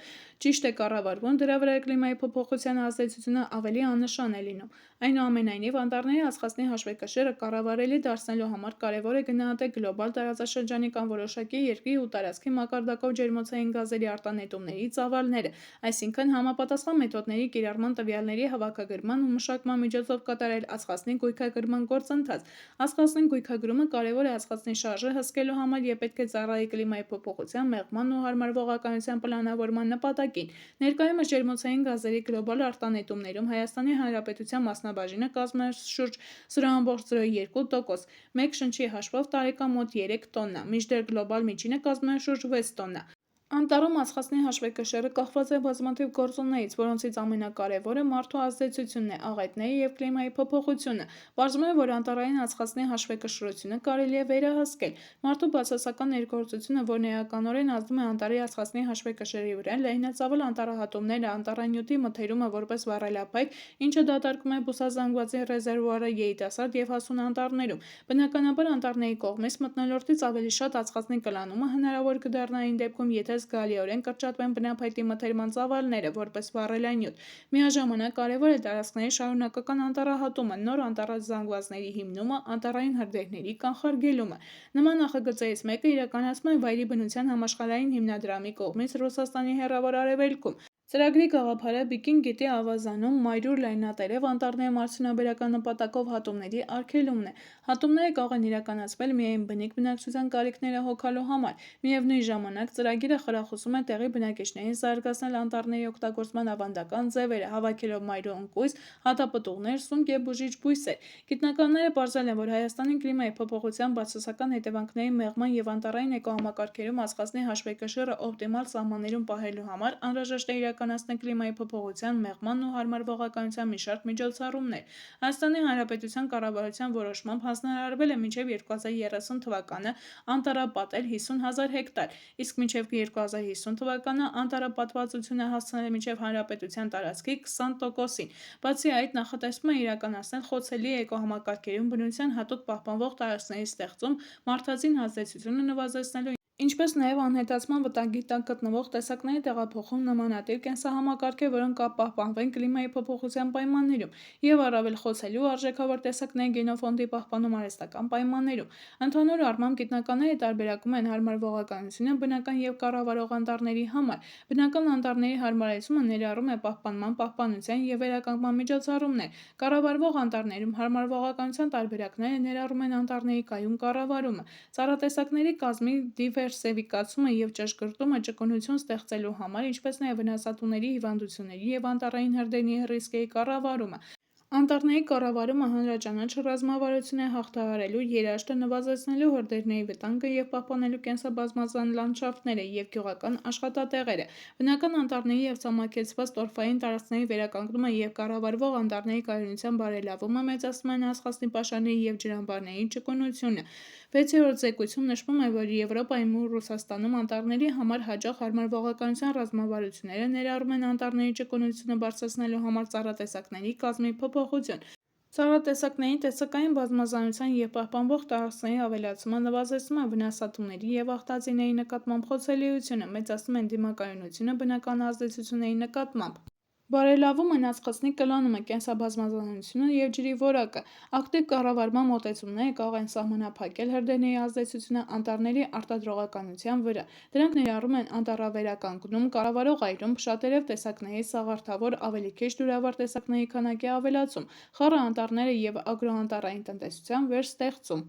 ճիշտ է կառավարվում, դրա վրա կլիմայի փոփոխության ազդեցությունը ավելի աննշան է լինում։ Այնուամենայնիվ, անտառների ածխածնի հաշվեկշիռը կառավարելի դարձնելու համար կարևոր է գնահատել գլոբալ տարածաշրջանի կամ որոշակի երկրի ու տարածքի մակարդակով ջերմոցային գազերի արտանետումների ծավալները, այսինքն համապատասխան մեթոդների կիրառման տվյալների հավաքագրման ու մշակման միջոցով կատարել ածխածնի գույքագրման գործընթաց։ Ածխածնի գույքագրումը կարևոր է ածխածնի շարժը հսկելու համար և պետք է ծառայի կլիմայի փոփոխության մեղման ու հարմարվողականության պլանավորման նպատակին։ Ներկայումս ջերմոցային գազերի գլոբալ արտանետումներում Հայաստանի Հանրապետության մասնաբաժինը կազմում է շուրջ 0,02%, մեկ շնչի հաշվով տարեկան մոտ 3 տոննա, մինչդեռ գլոբալ միջինը կազմում է շուրջ 6 տոննա։ Անտառում ածխածնի հաշվեկշիռը կախված է բազմաթիվ գործոններից, որոնցից ամենակարևորը մարդու ազդեցությունն է, աղետները և կլիմայի փոփոխությունը։ Պարզվում է, որ անտառային ածխածնի հաշվեկշռությունը կարելի է վերահսկել։ Մարդու բացասական ներգործությունը, որն էականորեն ազդում է անտառի ածխածնի հաշվեկշիռի վրա, լայնածավալ անտառահատումները, անտառանյութի մթերումը որպես վառելափայտ, ինչը դատարկում է բուսազանգվածի ռեզերվուարը երիտասարդ և հասուն անտառներում։ Բնականաբար, անտառների կողմից մթնոլորտից ավելի շատ ածխածնի կլանումը հնարավոր կդառնա այն դեպքում, եթե զգալիորեն կրճատվեն բնափայտի մթերման ծավալները, որպես վառելանյութ։ Միաժամանակ կարևոր է տարածքների շարունակական անտառահատումը, նոր անտառազանգվածների հիմնումը, անտառային հրդեհների կանխարգելումը։ Նման նախագծերից մեկը իրականացվում է Վայրի բնության համաշխարհային հիմնադրամի կողմից Ռուսաստանի Հեռավոր Արևելքում։ Ծրագրի գաղափարը Բիկին գետի ավազանում մայրուր լայնատերև անտառներում արդյունաբերական նպատակով հատումների արգելումն է։ Հատումները կարող են իրականացվել միայն բնիկ բնակչության կարիքները հոգալու համար։ Միևնույն ժամանակ, ծրագիրը խրախուսում է տեղի բնակիչներին զարգացնել անտառների օգտագործման ավանդական ձևերը, հավաքելով մայրու ընկույզ, հատապտուղներ, սունկ և բուժիչ բույսեր։ Գիտնականները պարզել են, որ Հայաստանի կլիմայի փոփոխության բացասական հետևանքների մեղման և անտառային էկոհամակարգերում ածխածնի հաշվեկշիռը օպտիմալ սահմաններում պահելու համար անհրաժեշտ է իրականացնել կլիմայի փոփոխության մեղման ու հարմարվողականության մի շարք միջոցառումներ։ Հայաստանի Հանրապետության կառավարության որոշմամբ հանձնարարվել է մինչև 2030 թվականը անտառապատել 50,000 հեկտար, իսկ մինչև 2050 թվականը անտառապատվածությունը հասցնել մինչև հանրապետության տարածքի 20%-ին։ Բացի այդ, նախատեսվում է իրականացնել խոցելի էկոհամակարգերում բնության հատուկ պահպանվող տարածքների ստեղծում մարդածին ազդեցությունը նվազեցնելու, ինչպես նաև անհետացման վտանգի տակ գտնվող տեսակների տեղափոխում նմանատիպ կենսահամակարգեր, որոնք կպահպանվեն կլիմայի փոփոխության պայմաններում, և առավել խոցելի ու արժեքավոր տեսակների գենոֆոնդի պահպանում արհեստական պայմաններում։ Ընդհանուր առմամբ, գիտնականները տարբերակում են հարմարվողականությունը բնական և կառավարող անտառների համար։ Բնական անտառների հարմարեցումը ներառում է պահպանման, պահպանության և վերականգնման միջոցառումներ։ Կառավարվող անտառներում հարմարվողականության տարբերակները ներառում են անտառների կայուն կառավարումը, ծառատեսակների կազմի դիվերսիֆիկացումը և ճշգրտումը ճկունություն ստեղծելու համար, ինչպես նաև վնասատուների հիվանդությունների և անտառային հրդեհների ռիսկերի կառավարումը։ Անտառների կառավարումը հանրաճանաչ ռազմավարություն է հաղթահարելու երաշտը, նվազեցնելու հրդեհների վտանգը և պահպանելու կենսաբազմազան լանդշաֆտները և գյուղական աշխատատեղերը։ Բնական անտառների և ցամաքեցված տորֆային տարածքների վերականգնումը և կառավարվող անտառների կայունության բարելավումը մեծացնում են ածխածնի պաշարների և ջրամբարների ճկունությունը։ 6-րդ զեկույցում նշվում է, որ Եվրոպայում ու Ռուսաստանում անտառների համար հաճախ հարմարվողականության ռազմավարությունները ներառում են անտառների ճկունությունը բարձրացնելու համար ծառատեսակների կազմի փոփոխություն, Ծառատեսակների տեսակային բազմազանության և պահպանվող տարածքների ավելացումը նվազեցնում է վնասատուների և աղտածիների նկատմամբ խոցելիությունը, մեծացնում են դիմակայունությունը բնական ազդեցությունների նկատմամբ։ Բարելավում են ածխածնի կլանումը, կենսաբազմազանությունը և ջրի որակը։ Ակտիվ կառավարման մոտեցումները կարող են սահմանափակել հրդեհների ազդեցությունը անտառների արտադրողականության վրա։ Դրանք ներառում են անտառավերականգնում, կառավարող այրում, շատերև տեսակների սաղարթավոր, ավելի քիչ դյուրավառ տեսակների քանակի ավելացում, խառը անտառները և ագրոանտառային տնտեսության վերստեղծում։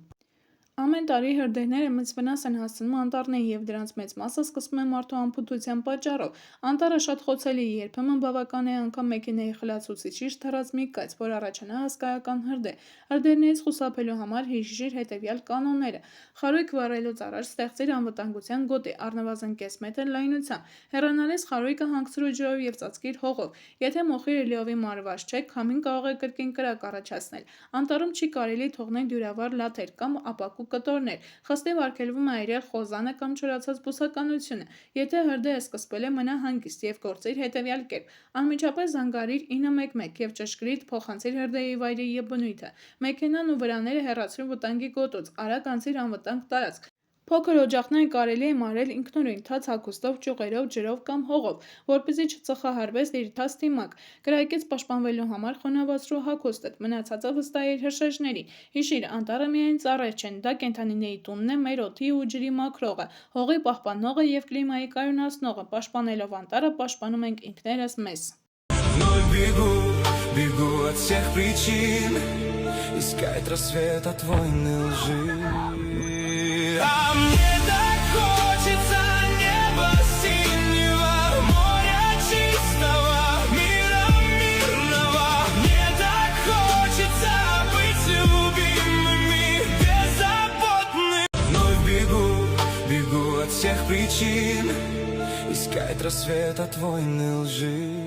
Ամեն տարի հրդեհները մեծ վնաս են հասցնում անտառներին, և դրանց մեծ մասը սկսվում է մարդու անփութության պատճառով։ Անտառը շատ խոցելի է, երբեմն բավական է անգամ մեքենայի խլացուցիչից թռած մի կայծ, որ առաջանա հսկայական հրդեհ։ Հրդեհներից խուսափելու համար հիշիր հետևյալ կանոնները։ Խարույկ վառելուց առաջ ստեղծիր անվտանգության գոտի, առնվազն կես մետր լայնությամբ։ Հեռանալիս խարույկը հանգցրու ջրով և ծածկիր հողով։ Եթե մոխիրը լիովին մարված չէ, քամին կարող է կրկին կրակ առաջացնել։ Անտառում չի կարելի թողնել դյուրավառ լաթեր կամ ապակու կտորներ։ Խստիվ արգելվում է այրել խոզանը կամ չորացած բուսականությունը։ Եթե հրդեհը սկսվել է, մնա հանգիստ և գործիր հետևյալ կերպ. անմիջապես զանգահարիր 911 և ճշգրիտ փոխանցիր հրդեհի վայրը և բնույթը։ Մեքենան ու վրաները հեռացրու վտանգի գոտուց, արագ անցիր անվտանգ տարածք։ Փոքր օջախները կարելի է մարել ինքնուրույն, թաց հագուստով, ճյուղերով, ջրով կամ հողով, որպեսզի չծխահարվես դիրքաց դիմաք։ Կրակից պաշտպանվելու համար խոնավացրու հագուստդ, մնացածը վստահիր հրշեջներին։ Հիշիր, անտառը միայն ծառեր չեն, դա կենդանիների տունն է, մեր օդի ու ջրի մաքրողը, հողի պահպանողը և կլիմայի կայունացնողը։ Պաշտպանելով անտառը, պաշտպանում ենք ինքներս մեզ։ Вновь бегу от всех причин искать рассвет от войны лжи. А мне так хочется неба синего, моря чистого, мира мирного. Мне так хочется быть любимыми, беззаботными. Вновь бегу от всех причин искать рассвет от войны лжи.